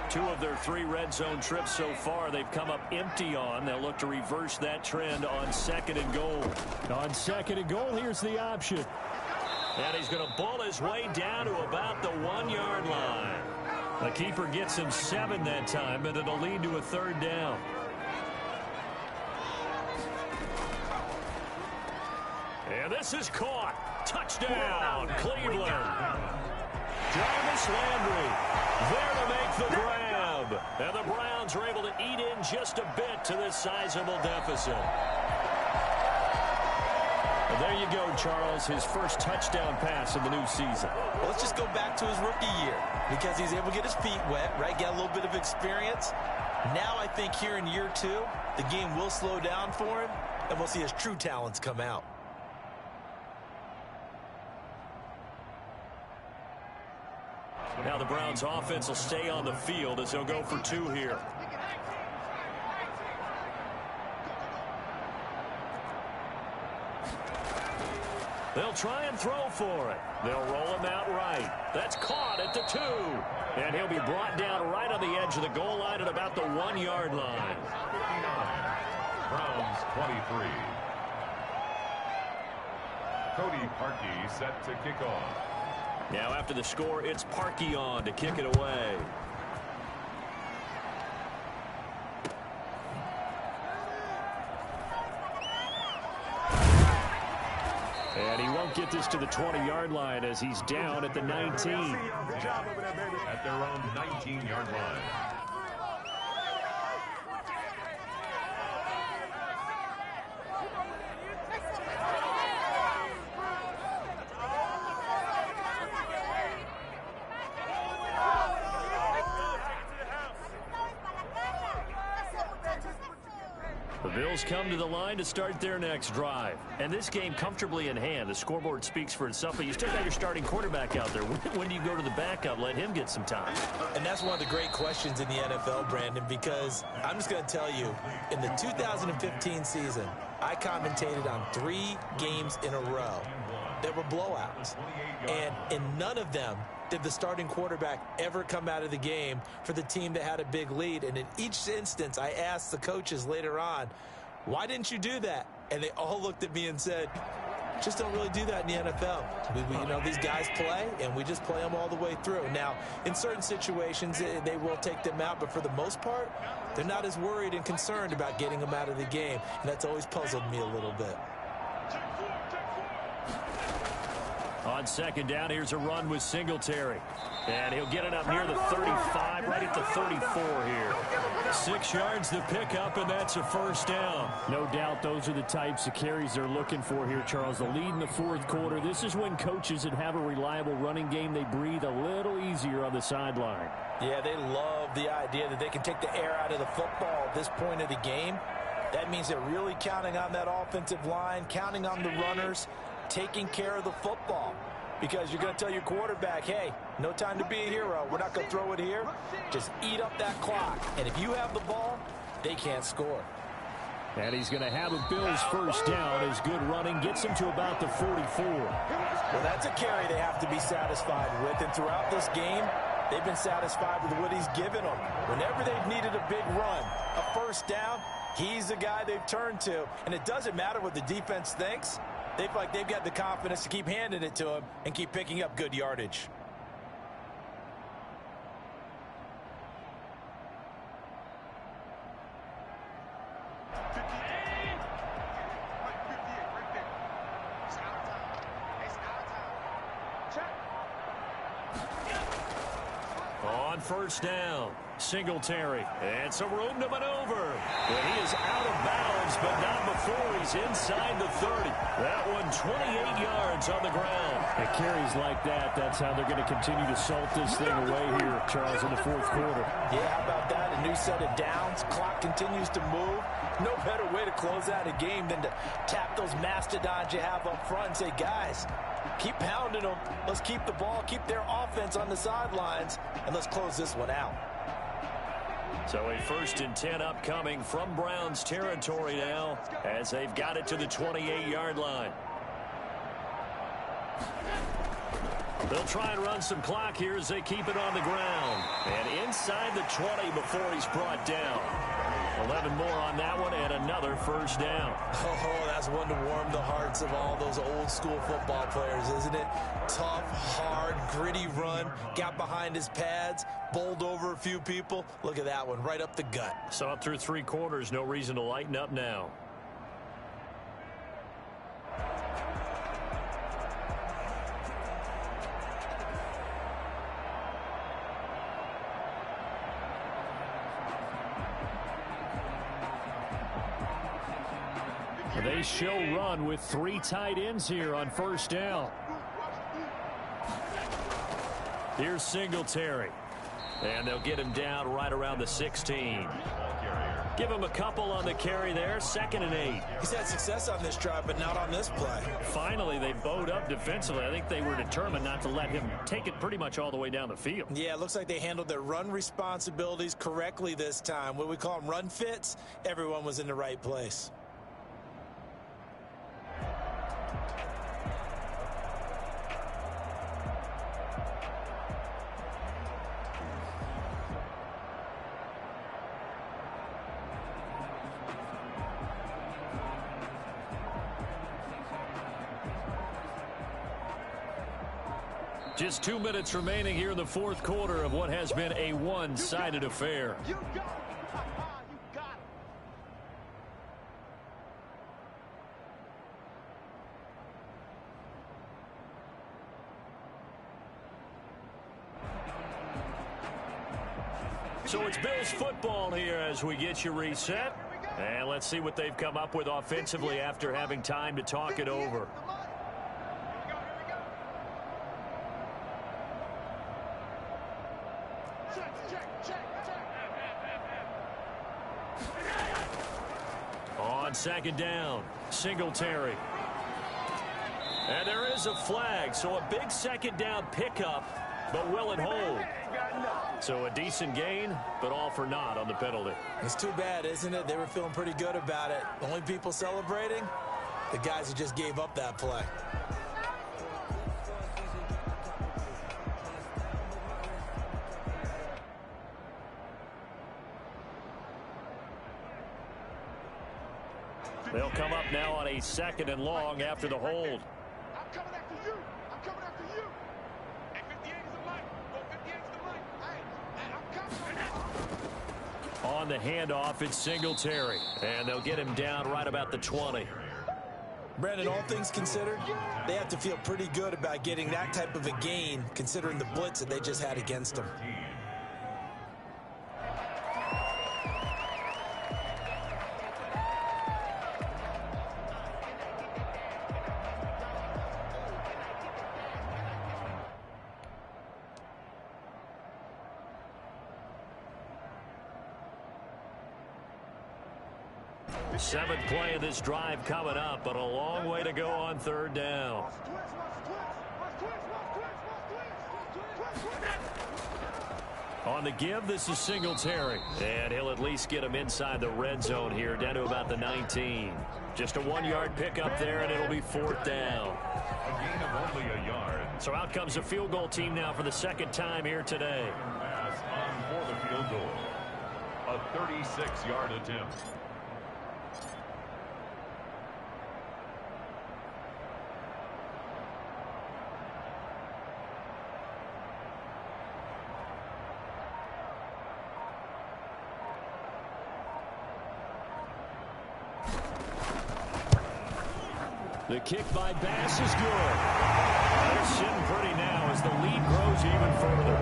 Two of their 3 red zone trips so far they've come up empty on. They'll look to reverse that trend on second and goal. On second and goal, here's the option. And he's going to bull his way down to about the 1-yard line. The keeper gets him 7 that time, but it'll lead to a third down. And this is caught. Touchdown, Cleveland. Jarvis Landry there to make the grab. And the Browns are able to eat in just a bit to this sizable deficit. There you go, Charles, his first touchdown pass of the new season. Well, let's just go back to his rookie year because he's able to get his feet wet, right? Get a little bit of experience. Now I think here in year 2, the game will slow down for him, and we'll see his true talents come out. Now the Browns offense will stay on the field as they'll go for 2 here. They'll try and throw for it. They'll roll him out right. That's caught at the 2. And he'll be brought down right on the edge of the goal line at about the 1-yard line. 59. Browns 23. Cody Parkey set to kick off. Now after the score, it's Parkey on to kick it away. And he won't get this to the 20-yard line as he's down at the 19. At their own 19-yard line. The Bills come to the line to start their next drive. And this game comfortably in hand. The scoreboard speaks for itself, but you still got your starting quarterback out there. When do you go to the backup? Let him get some time. And that's one of the great questions in the NFL, Brandon, because I'm just going to tell you, in the 2015 season, I commentated on 3 games in a row that were blowouts. And in none of them did the starting quarterback ever come out of the game for the team that had a big lead. And in each instance, I asked the coaches later on, why didn't you do that? And they all looked at me and said, just don't really do that in the NFL. You know, these guys play, and we just play them all the way through. Now, in certain situations, they will take them out, but for the most part, they're not as worried and concerned about getting them out of the game. And that's always puzzled me a little bit. On second down, here's a run with Singletary. And he'll get it up near the 35, right at the 34 here. 6 yards the pickup, and that's a first down. No doubt those are the types of carries they're looking for here, Charles. The lead in the fourth quarter. This is when coaches that have a reliable running game, they breathe a little easier on the sideline. Yeah, they love the idea that they can take the air out of the football at this point of the game. That means they're really counting on that offensive line, counting on the runners taking care of the football. Because you're going to tell your quarterback, hey, no time to be a hero. We're not going to throw it here. Just eat up that clock. And if you have the ball, they can't score. And he's going to have a Bills first down. His good running gets him to about the 44. Well, that's a carry they have to be satisfied with. And throughout this game, they've been satisfied with what he's given them. Whenever they've needed a big run, a first down, he's the guy they've turned to. And it doesn't matter what the defense thinks. They feel like they've got the confidence to keep handing it to him and keep picking up good yardage. On first down, Singletary, and some room to maneuver. But he is out of bounds, but not before he's inside the 30. That one 28 yards on the ground. It carries like that. That's how they're going to continue to salt this thing away here, Charles, in the fourth quarter. Yeah, how about that? A new set of downs. Clock continues to move. No better way to close out a game than to tap those mastodons you have up front and say, guys, keep pounding them. Let's keep the ball, keep their offense on the sidelines, and let's close this one out. So a 1st and 10 upcoming from Browns territory now as they've got it to the 28-yard line. They'll try and run some clock here as they keep it on the ground. And inside the 20 before he's brought down. 11 more on that one and another first down. Oh, that's one to warm the hearts of all those old school football players, isn't it? Tough, hard, gritty run. Got behind his pads, bowled over a few people. Look at that one, right up the gut. So up through 3 quarters, no reason to lighten up now. They show run with 3 tight ends here on first down. Here's Singletary. And they'll get him down right around the 16. Give him a couple on the carry there. 2nd and 8. He's had success on this drive, but not on this play. Finally, they bowed up defensively. I think they were determined not to let him take it pretty much all the way down the field. Yeah, it looks like they handled their run responsibilities correctly this time. What we call them run fits, everyone was in the right place. Just 2 minutes remaining here in the fourth quarter of what has been a one-sided affair. You got it. You got it. So it's Bills football here as we get you reset. And let's see what they've come up with offensively after having time to talk it over. On 2nd down, Singletary. And there is a flag, so a big 2nd down pickup, but will it hold? So a decent gain, but all for naught on the penalty. It's too bad, isn't it? They were feeling pretty good about it. The only people celebrating, the guys who just gave up that play. They'll come up now on a 2nd and long after the hold. I'm coming after you. I'm coming after you. Hey, 58 is the light. Go 58 is the light. Hey, I'm coming. On the handoff, it's Singletary. And they'll get him down right about the 20. Brandon, all things considered, they have to feel pretty good about getting that type of a gain, considering the blitz that they just had against them. Seventh play of this drive coming up, but a long way to go on third down. On the give, this is Singletary. And he'll at least get him inside the red zone here, down to about the 19. Just a 1-yard pickup there, and it'll be fourth down. A gain of only a yard. So out comes the field goal team now for the second time here today. Pass on for the field goal. A 36-yard attempt. The kick by Bass is good. They're sitting pretty now as the lead grows even further.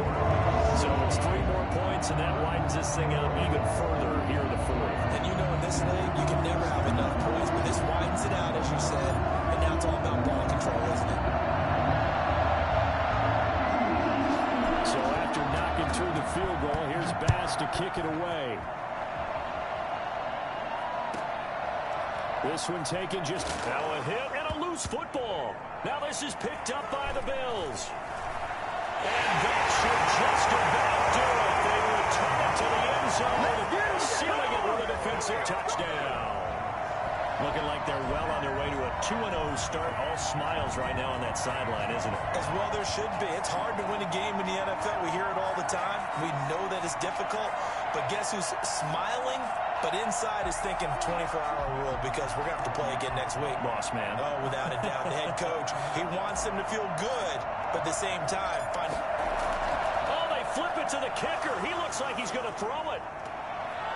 So it's 3 more points, and that widens this thing out even further here in the fourth. And you know, in this league, you can never have enough points, but this widens it out, as you said, and now it's all about ball control, isn't it? So after knocking through the field goal, here's Bass to kick it away. This one taken just now a hit and a loose football. Now this is picked up by the Bills. And that should just about do it. They return it to the end zone, sealing it with a defensive touchdown. Looking like they're well on their way to a 2-0 start. All smiles right now on that sideline, isn't it? As well there should be. It's hard to win a game in the NFL. We hear it all the time. We know that it's difficult. But guess who's smiling? But inside is thinking 24-hour rule because we're going to have to play again next week. Boss man. Oh, without a doubt. The head coach, he wants them to feel good, but at the same time, Oh, they flip it to the kicker. He looks like he's going to throw it.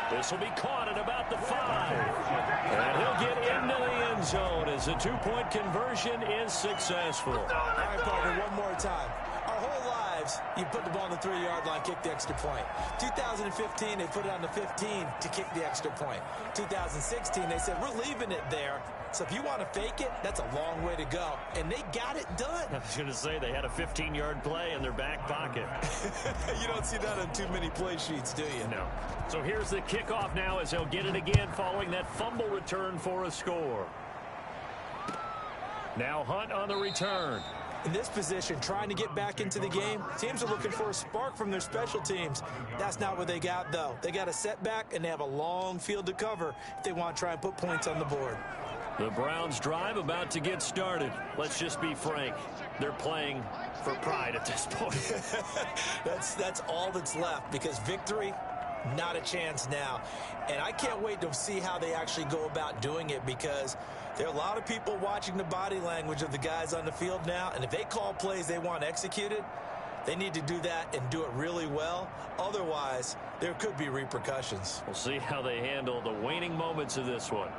This will be caught at about the 5. And he'll get into the end zone as the 2-point conversion is successful. All right, partner, one more time. Our whole lives, you put the ball on the 3-yard line, kick the extra point. 2015, they put it on the 15 to kick the extra point. 2016, they said, we're leaving it there. So if you want to fake it, that's a long way to go. And they got it done. I was going to say they had a 15-yard play in their back pocket. You don't see that on too many play sheets, do you? No. So here's the kickoff now as they'll get it again following that fumble return for a score. Now Hunt on the return. In this position, trying to get back into the game, teams are looking for a spark from their special teams. That's not what they got, though. They got a setback, and they have a long field to cover if they want to try and put points on the board. The Browns drive about to get started. Let's just be frank. They're playing for pride at this point. That's all that's left because victory, not a chance now. And I can't wait to see how they actually go about doing it because there are a lot of people watching the body language of the guys on the field now. And if they call plays they want executed, they need to do that and do it really well. Otherwise, there could be repercussions. We'll see how they handle the waning moments of this one.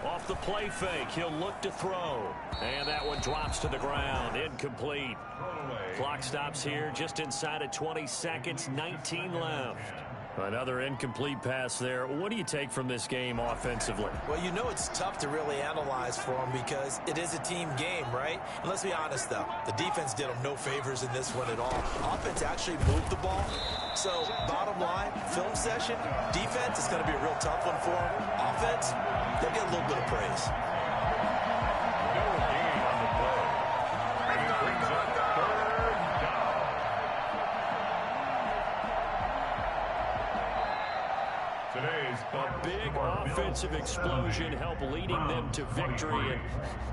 Off the play fake, he'll look to throw. And that one drops to the ground. Incomplete. Clock stops here just inside of 20 seconds, 19 left. Another incomplete pass there. What do you take from this game offensively? Well, you know it's tough to really analyze for them because it is a team game, right? And let's be honest, though. The defense did them no favors in this one at all. Offense actually moved the ball. So, bottom line, film session, defense is going to be a real tough one for them. Offense, they'll get a little bit of praise. No gain on the play. And he brings up third down. Today's A big offensive explosion helped leading them to victory. And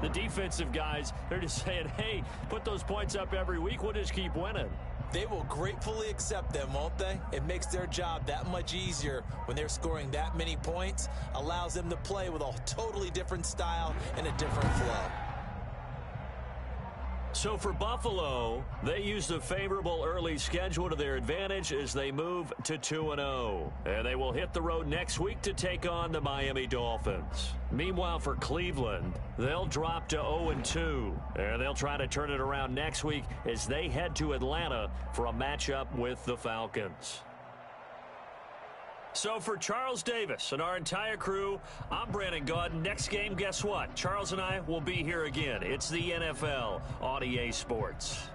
the defensive guys, they're just saying, hey, put those points up every week. We'll just keep winning. They will gratefully accept them, won't they? It makes their job that much easier when they're scoring that many points. Allows them to play with a totally different style and a different flow. So for Buffalo, they use the favorable early schedule to their advantage as they move to 2-0. And they will hit the road next week to take on the Miami Dolphins. Meanwhile, for Cleveland, they'll drop to 0-2. And they'll try to turn it around next week as they head to Atlanta for a matchup with the Falcons. So for Charles Davis and our entire crew, I'm Brandon Gaudin. Next game, guess what? Charles and I will be here again. It's the NFL on EA Sports.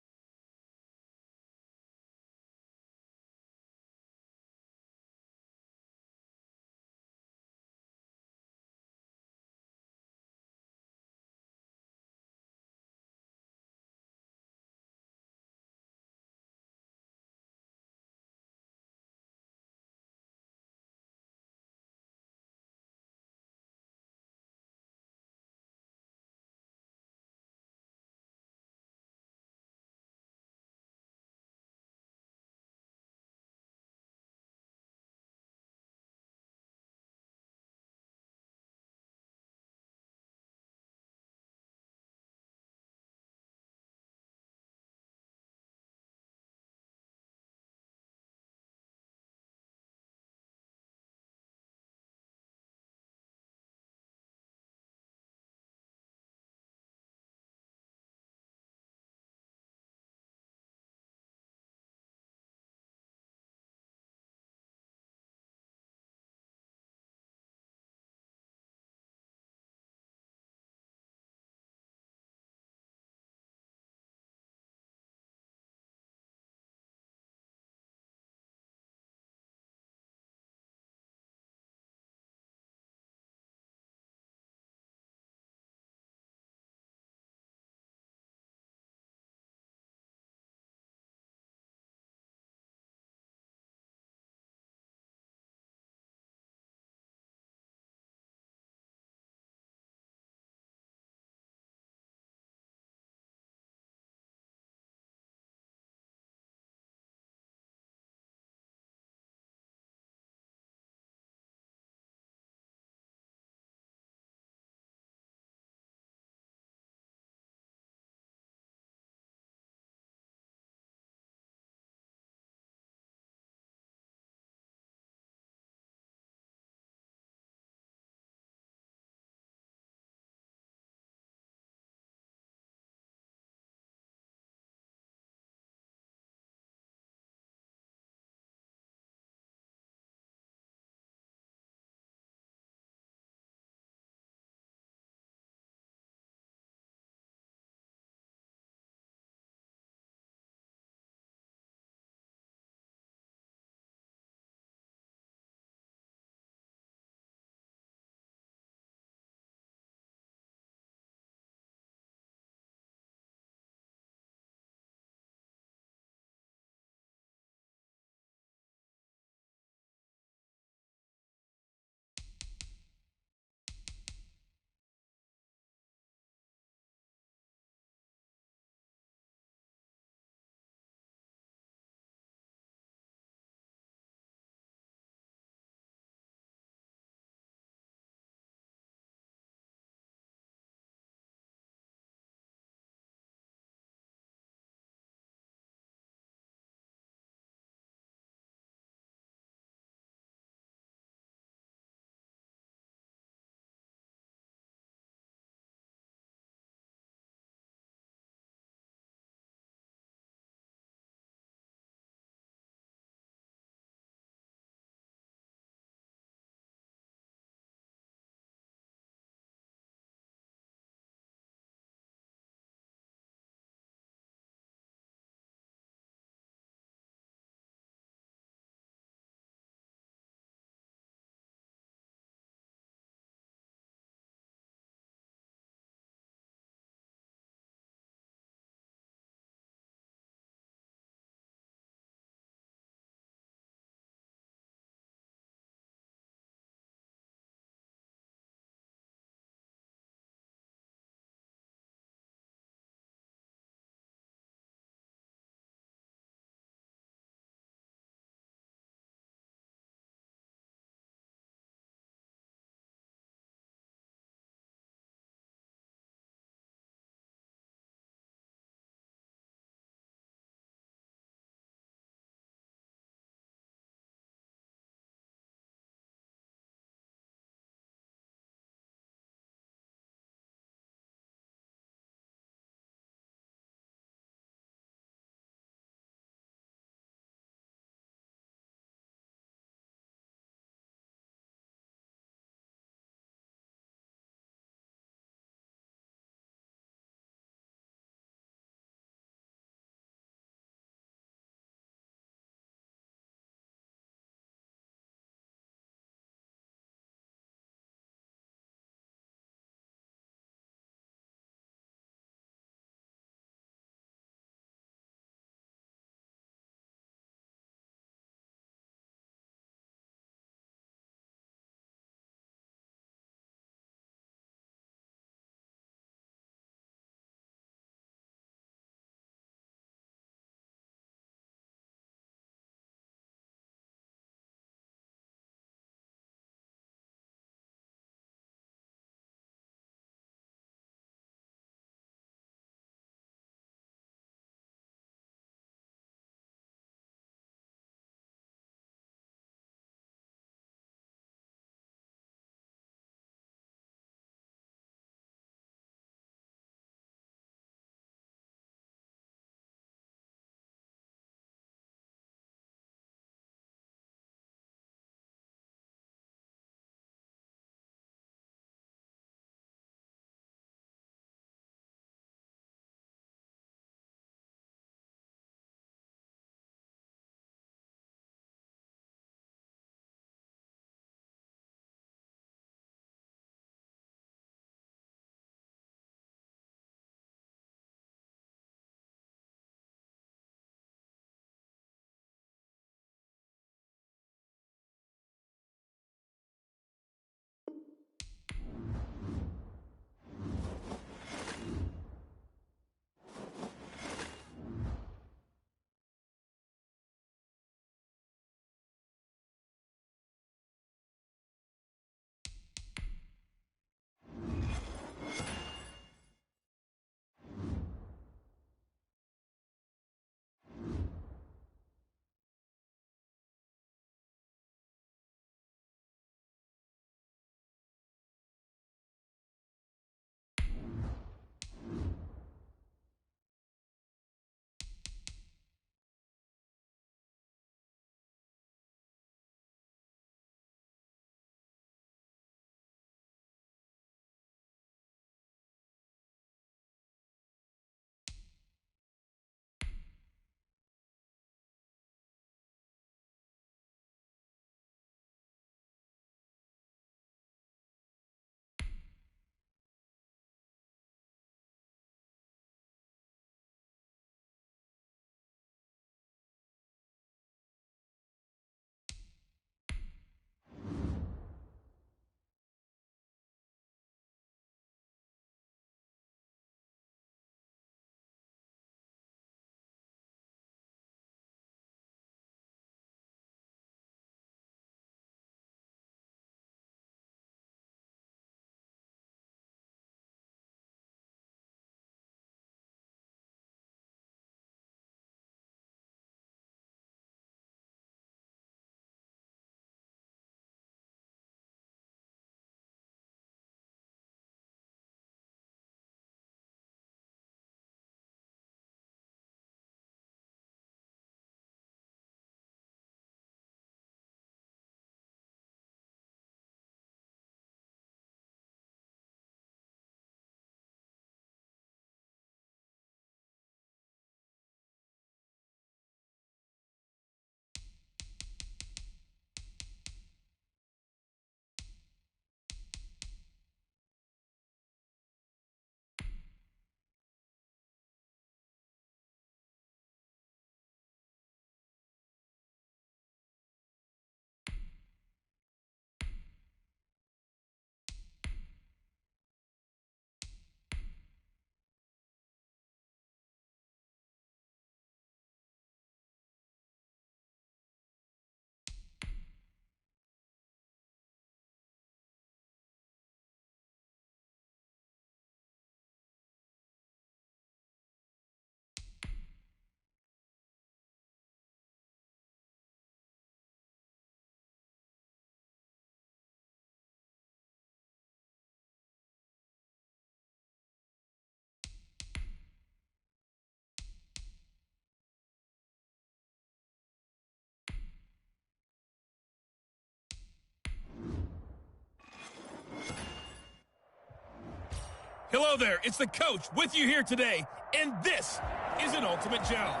Hello there, it's the coach with you here today, and this is an ultimate challenge.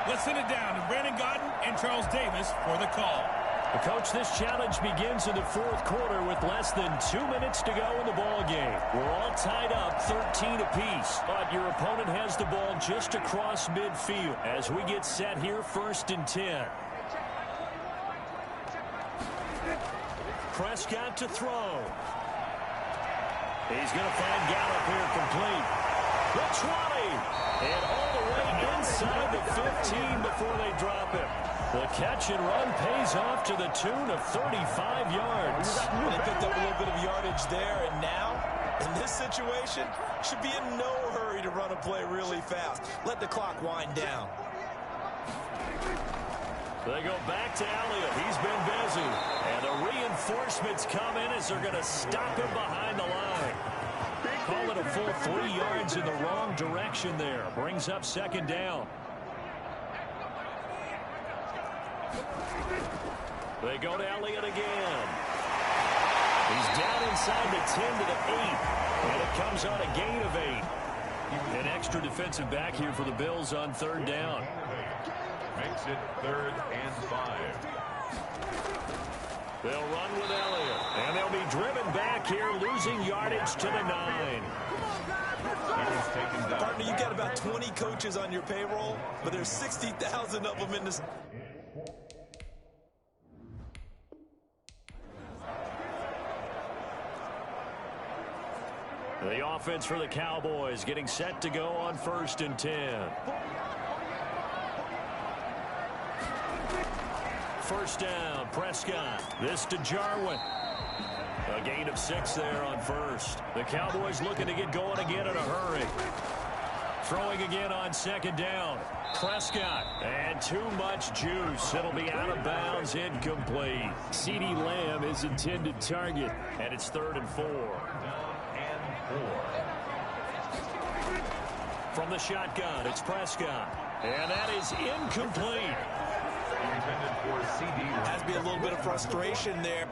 Let's send it down to Brandon Godden and Charles Davis for the call. Coach, this challenge begins in the fourth quarter with less than 2 minutes to go in the ball game. We're all tied up 13 apiece, but your opponent has the ball just across midfield as we get set here 1st and 10. Prescott to throw. He's going to find Gallup here complete. The 20. And all the way inside the 15 before they drop it. The catch and run pays off to the tune of 35 yards. Well, they picked up a little bit of yardage there, and now, in this situation, should be in no hurry to run a play really fast. Let the clock wind down. They go back to Elliott. He's been busy. And the reinforcements come in as they're going to stop him behind the line. Call it a full 3 yards in the wrong direction there. Brings up 2nd down. They go to Elliott again. He's down inside the 10 to the 8. And it comes on a gain of 8. An extra defensive back here for the Bills on 3rd down. Makes it 3rd and 5. They'll run with Elliott. And they'll be driven back here, losing yardage to the 9. Partner, you've got about 20 coaches on your payroll, but there's 60,000 of them in this. The offense for the Cowboys getting set to go on 1st and 10. 1st down, Prescott. This to Jarwin. A gain of 6 there on 1st. The Cowboys looking to get going again in a hurry. Throwing again on 2nd down. Prescott. And too much juice. It'll be out of bounds, incomplete. CeeDee Lamb is intended target. And it's 3rd and 4. From the shotgun, it's Prescott. And that is incomplete. Has to be a little bit of frustration there.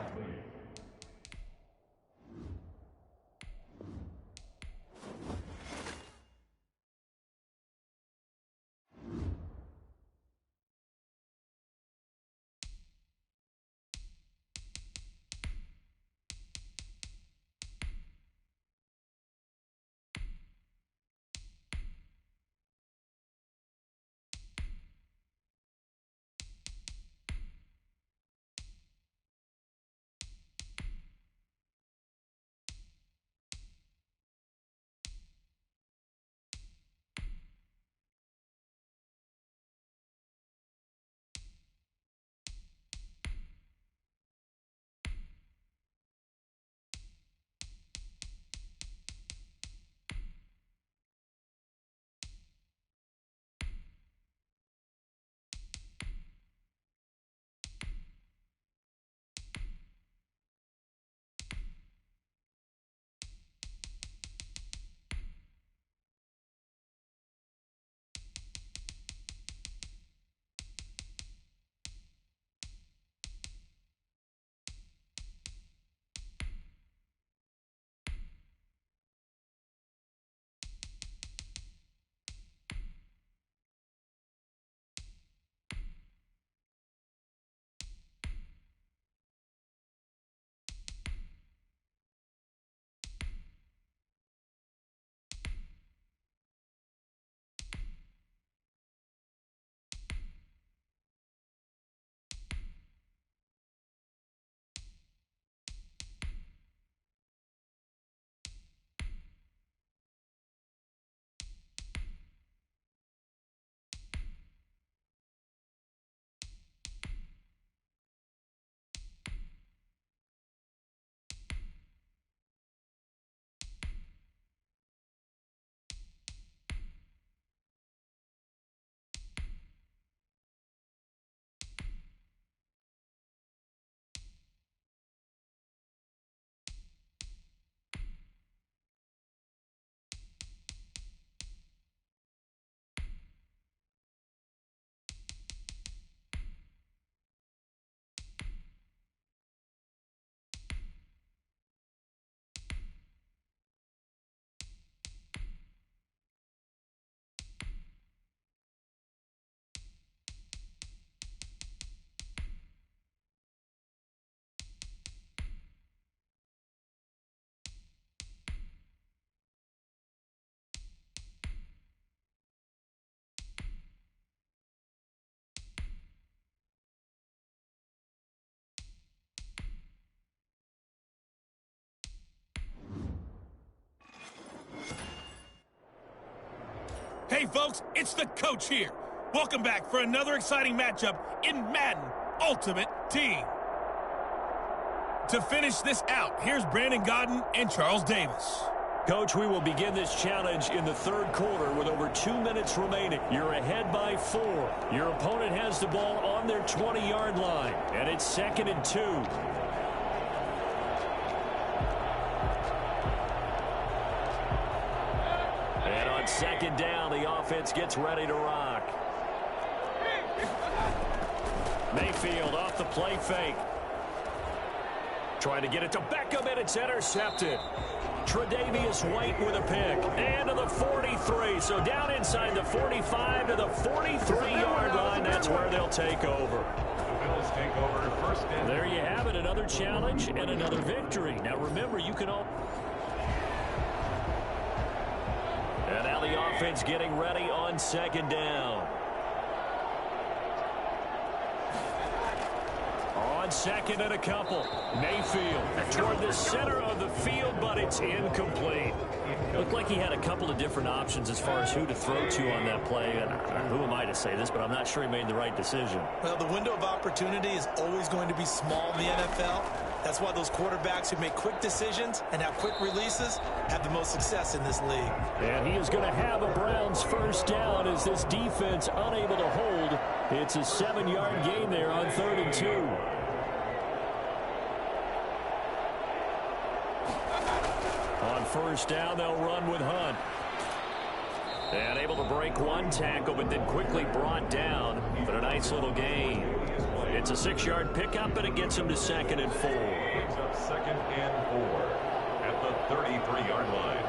Hey, folks, it's the coach here. Welcome back for another exciting matchup in Madden Ultimate Team. To finish this out, here's Brandon Gaudin and Charles Davis. Coach, we will begin this challenge in the third quarter with over 2 minutes remaining. You're ahead by 4. Your opponent has the ball on their 20-yard line, and it's 2nd and 2. And on 2nd down, the offense gets ready to rock. Mayfield off the play fake. Trying to get it to Beckham, and it's intercepted. Tre'Davious White with a pick. And to the 43. So down inside the 45 to the 43-yard line. That's where they'll take over. The Bills take over first and There you have it, another challenge and another victory. Now remember, you can all... And now the offense getting ready on 2nd down. On 2nd and a couple. Mayfield toward the center of the field, but it's incomplete. Looked like he had a couple of different options as far as who to throw to on that play. And who am I to say this, but I'm not sure he made the right decision. Well, the window of opportunity is always going to be small in the NFL. That's why those quarterbacks who make quick decisions and have quick releases have the most success in this league. And he is going to have a Browns first down as this defense unable to hold. It's a 7-yard gain there on 3rd and 2. On first down, they'll run with Hunt. And able to break one tackle, but then quickly brought down. But a nice little gain. It's a 6-yard pickup, and it gets him to 2nd and 4. It's up 2nd and 4 at the 33-yard line.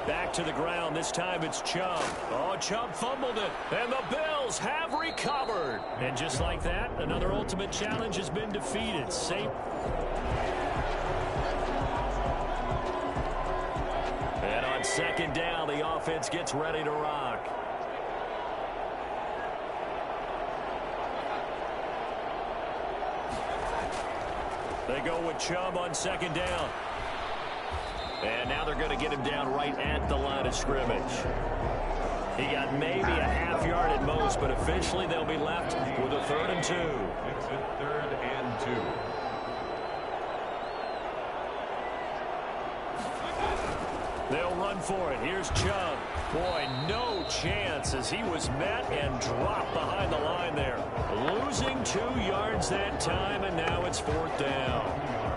Back to the ground. This time it's Chubb. Oh, Chubb fumbled it. And the Bills have recovered. And just like that, another ultimate challenge has been defeated. Safe. And on 2nd down, the offense gets ready to rock. They go with Chubb on 2nd down. And now they're going to get him down right at the line of scrimmage. He got maybe a half-yard at most, but officially they'll be left with a 3rd and 2. It's a 3rd and 2. They'll run for it. Here's Chubb. Boy, no chance as he was met and dropped behind the line there. Losing 2 yards that time, and now it's 4th down.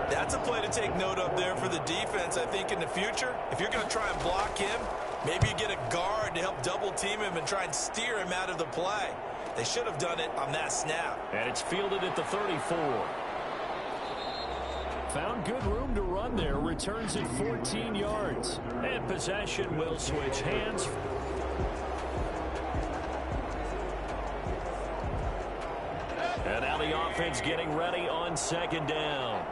That's a play to take note of there for the defense. I think in the future, if you're going to try and block him, maybe you get a guard to help double-team him and try and steer him out of the play. They should have done it on that snap. And it's fielded at the 34. Found good room to run there. Returns at 14 yards. And possession will switch hands. And now the offense getting ready on 2nd down.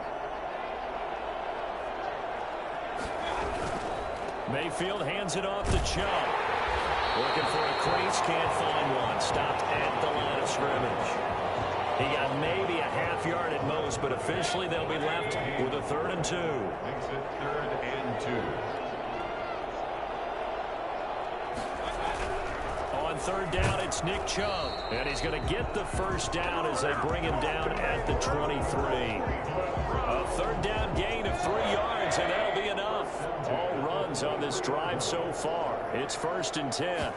Mayfield hands it off to Chubb. Looking for a crease, can't find one. Stopped at the line of scrimmage. He got maybe a half-yard at most, but officially they'll be left with a 3rd and 2. Makes it 3rd and 2. On 3rd down, it's Nick Chubb. And he's going to get the first down as they bring him down at the 23. A 3rd down gain of 3 yards, and that'll be enough. All runs on this drive so far. It's 1st and 10.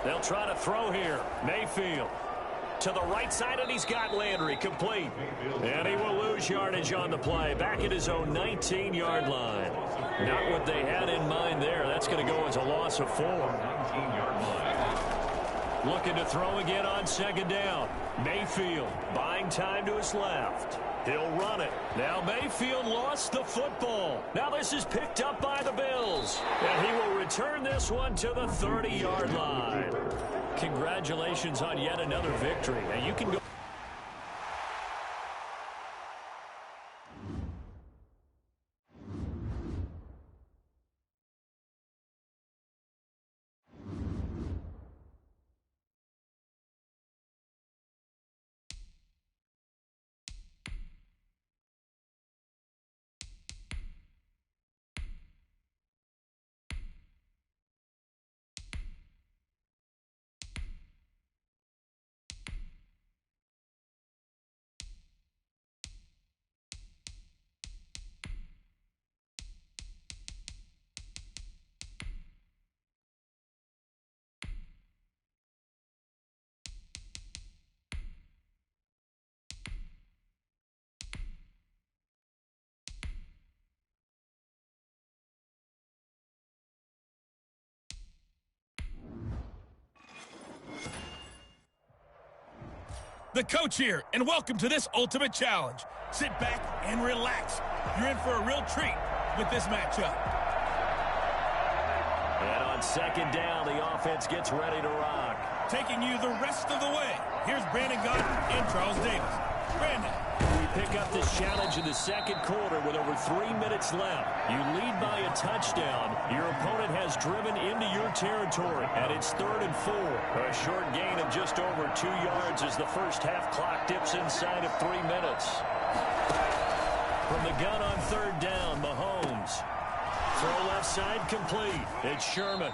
They'll try to throw here. Mayfield to the right side, and he's got Landry complete. And he will lose yardage on the play. Back at his own 19-yard line. Not what they had in mind there. That's going to go as a loss of 4. 19-yard line. Looking to throw again on 2nd down. Mayfield buying time to his left. He'll run it. Now Mayfield lost the football. Now this is picked up by the Bills. And he will return this one to the 30-yard line. Congratulations on yet another victory. Now you can go. The coach here, and welcome to this Ultimate Challenge. Sit back and relax. You're in for a real treat with this matchup. And on second down, the offense gets ready to rock. Taking you the rest of the way, here's Brandon Gaudin and Charles Davis. Brandon. We pick up this challenge in the second quarter with over 3 minutes left. You lead by a touchdown. Your opponent has driven into your territory, and it's 3rd and 4. A short gain of just over 2 yards as the first half clock dips inside of 3 minutes. From the gun on 3rd down, Mahomes. Throw left side complete. It's Sherman.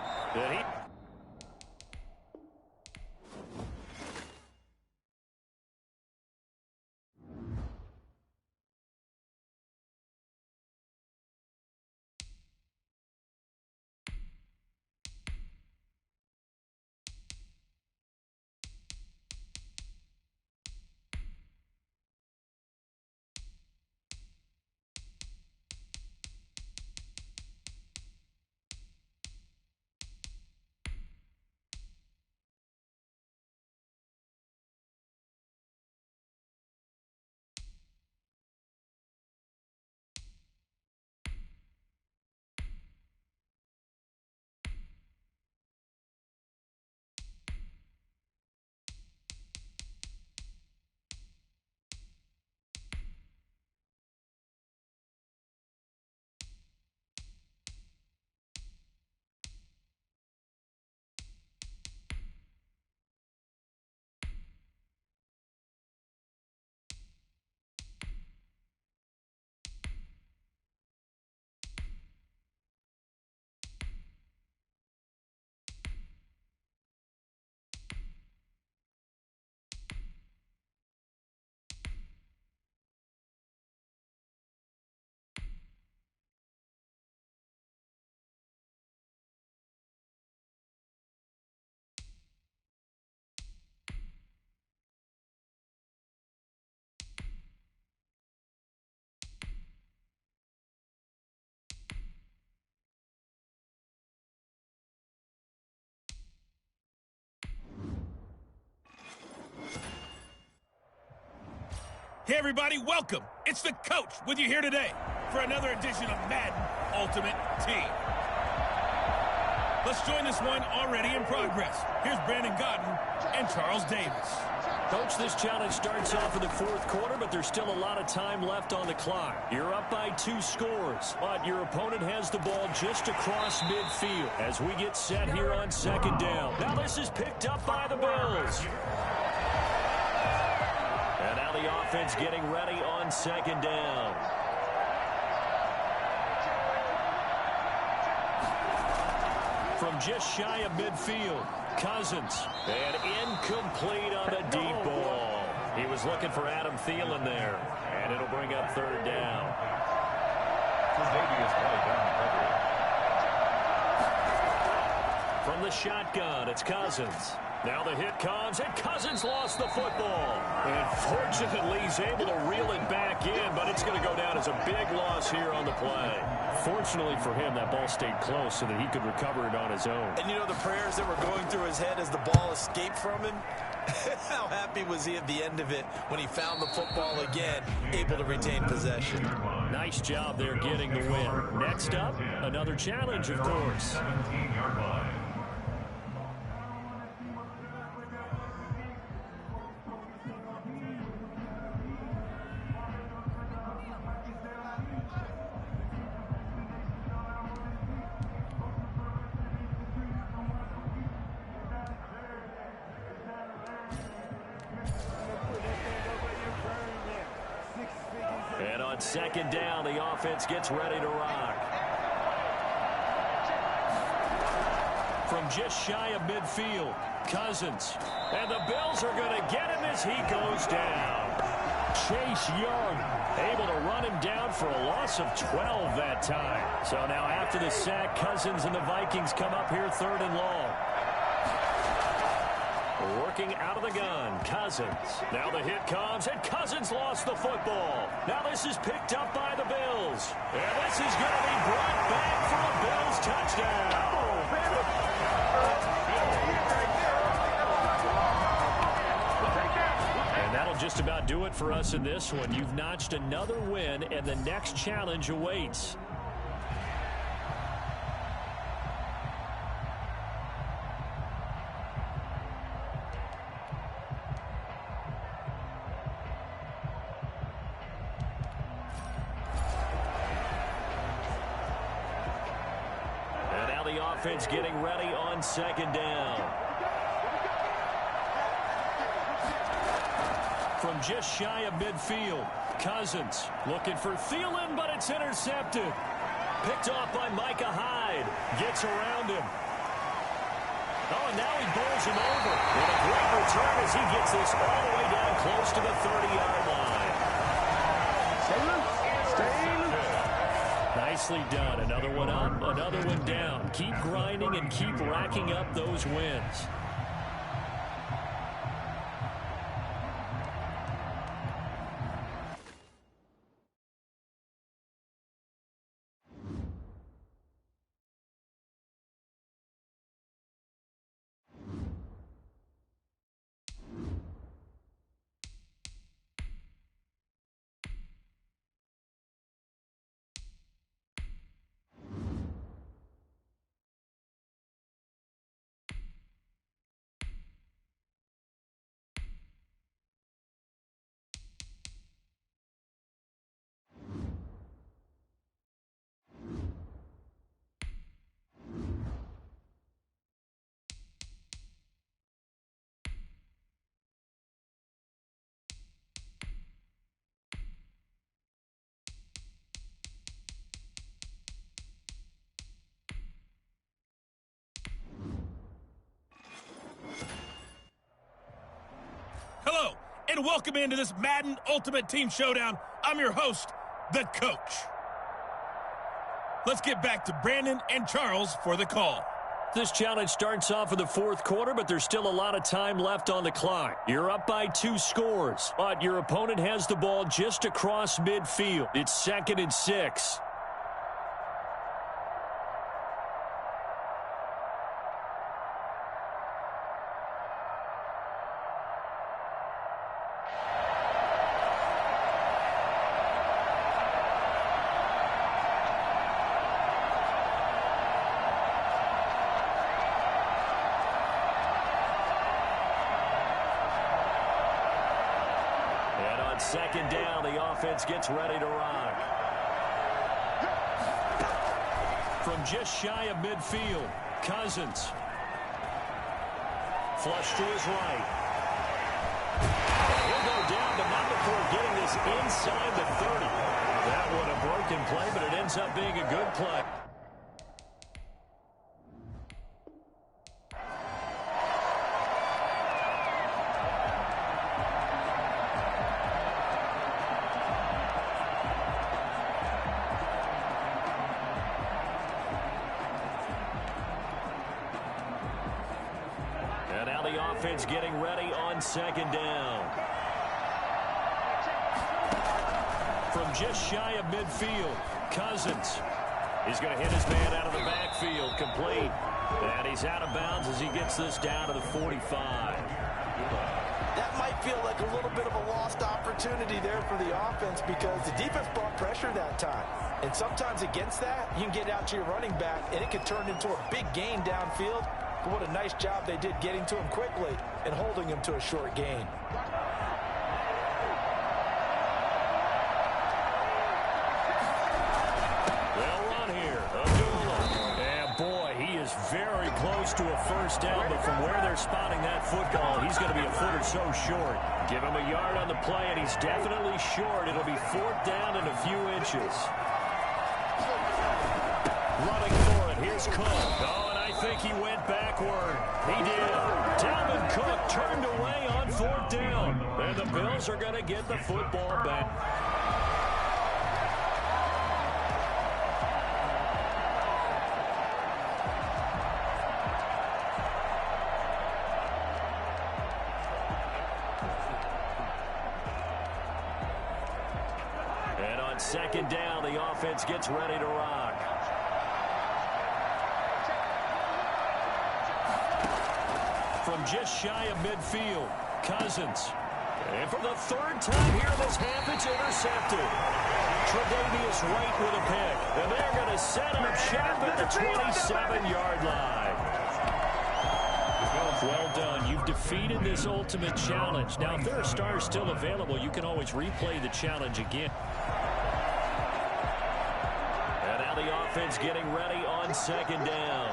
Hey everybody, welcome. It's the coach with you here today for another edition of Madden Ultimate Team. Let's join this one already in progress. Here's Brandon Gaudin and Charles Davis. Coach, this challenge starts off in the 4th quarter, but there's still a lot of time left on the clock. You're up by 2 scores, but your opponent has the ball just across midfield as we get set here on 2nd down. Now this is picked up by the Bills. And now the offense getting ready on 2nd down. From just shy of midfield, Cousins. And incomplete on a deep ball. He was looking for Adam Thielen there. And it'll bring up 3rd down. From the shotgun, it's Cousins. Now the hit comes, and Cousins lost the football. And fortunately, he's able to reel it back in, but it's going to go down as a big loss here on the play. Fortunately for him, that ball stayed close so that he could recover it on his own. And you know the prayers that were going through his head as the ball escaped from him? How happy was he at the end of it when he found the football again, able to retain possession? Nice job there getting the win. Next up, another challenge, of course. 17-yard line. And on 2nd down, the offense gets ready to rock. From just shy of midfield, Cousins. And the Bills are going to get him as he goes down. Chase Young able to run him down for a loss of 12 that time. So now after the sack, Cousins and the Vikings come up here 3rd and long. Working out of the gun, Cousins. Now the hit comes, and Cousins lost the football. Now this is picked up by the Bills. And this is going to be brought back for a Bills touchdown. And do it for us in this one. You've notched another win, and the next challenge awaits. And now the offense getting ready on second down. From just shy of midfield, Cousins looking for Thielen, but it's intercepted. Picked off by Micah Hyde. Gets around him. Oh, and now he bowls him over. And a great return as he gets this all the way down close to the 30-yard line. Nicely done. Another one up, another one down. Keep grinding and keep racking up those wins. Hello, and welcome into this Madden Ultimate Team Showdown. I'm your host, The Coach. Let's get back to Brandon and Charles for the call. This challenge starts off in the fourth quarter, but there's still a lot of time left on the clock. You're up by 2 scores, but your opponent has the ball just across midfield. It's 2nd and 6. Second down, the offense gets ready to rock. From just shy of midfield, Cousins. Flush to his right. He'll go down, but not before getting this inside the 30. That one a broken play, but it ends up being a good play. Offense getting ready on second down. From just shy of midfield, Cousins. He's going to hit his man out of the backfield, complete. And he's out of bounds as he gets this down to the 45. That might feel like a little bit of a lost opportunity there for the offense because the defense brought pressure that time. And sometimes against that, you can get out to your running back, and it can turn into a big gain downfield. But what a nice job they did getting to him quickly and holding him to a short gain. They'll run here. Abdullah. And boy, he is very close to a first down, but from where they're spotting that football, he's going to be a foot or so short. Give him a yard on the play, and he's definitely short. It'll be 4th down and a few inches. Running for it. Here's Cook. Oh, and I think he went backward. He did. Dalvin Cook turned away on 4th down. And the Bills are going to get the football back. And on second down, the offense gets ready to rock. From just shy of midfield, Cousins. And for the third time here in this half, it's intercepted. Tre'Davious White with a pick. And they're going to set up shop at the 27-yard line. Well done. You've defeated this ultimate challenge. Now, if there are stars still available, you can always replay the challenge again. And now the offense getting ready on second down.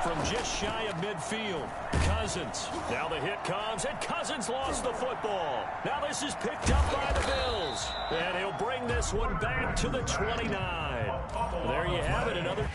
From just shy of midfield, Cousins. Now the hit comes, and Cousins lost the football. Now this is picked up by the Bills. And he'll bring this one back to the 29. There you have it, another...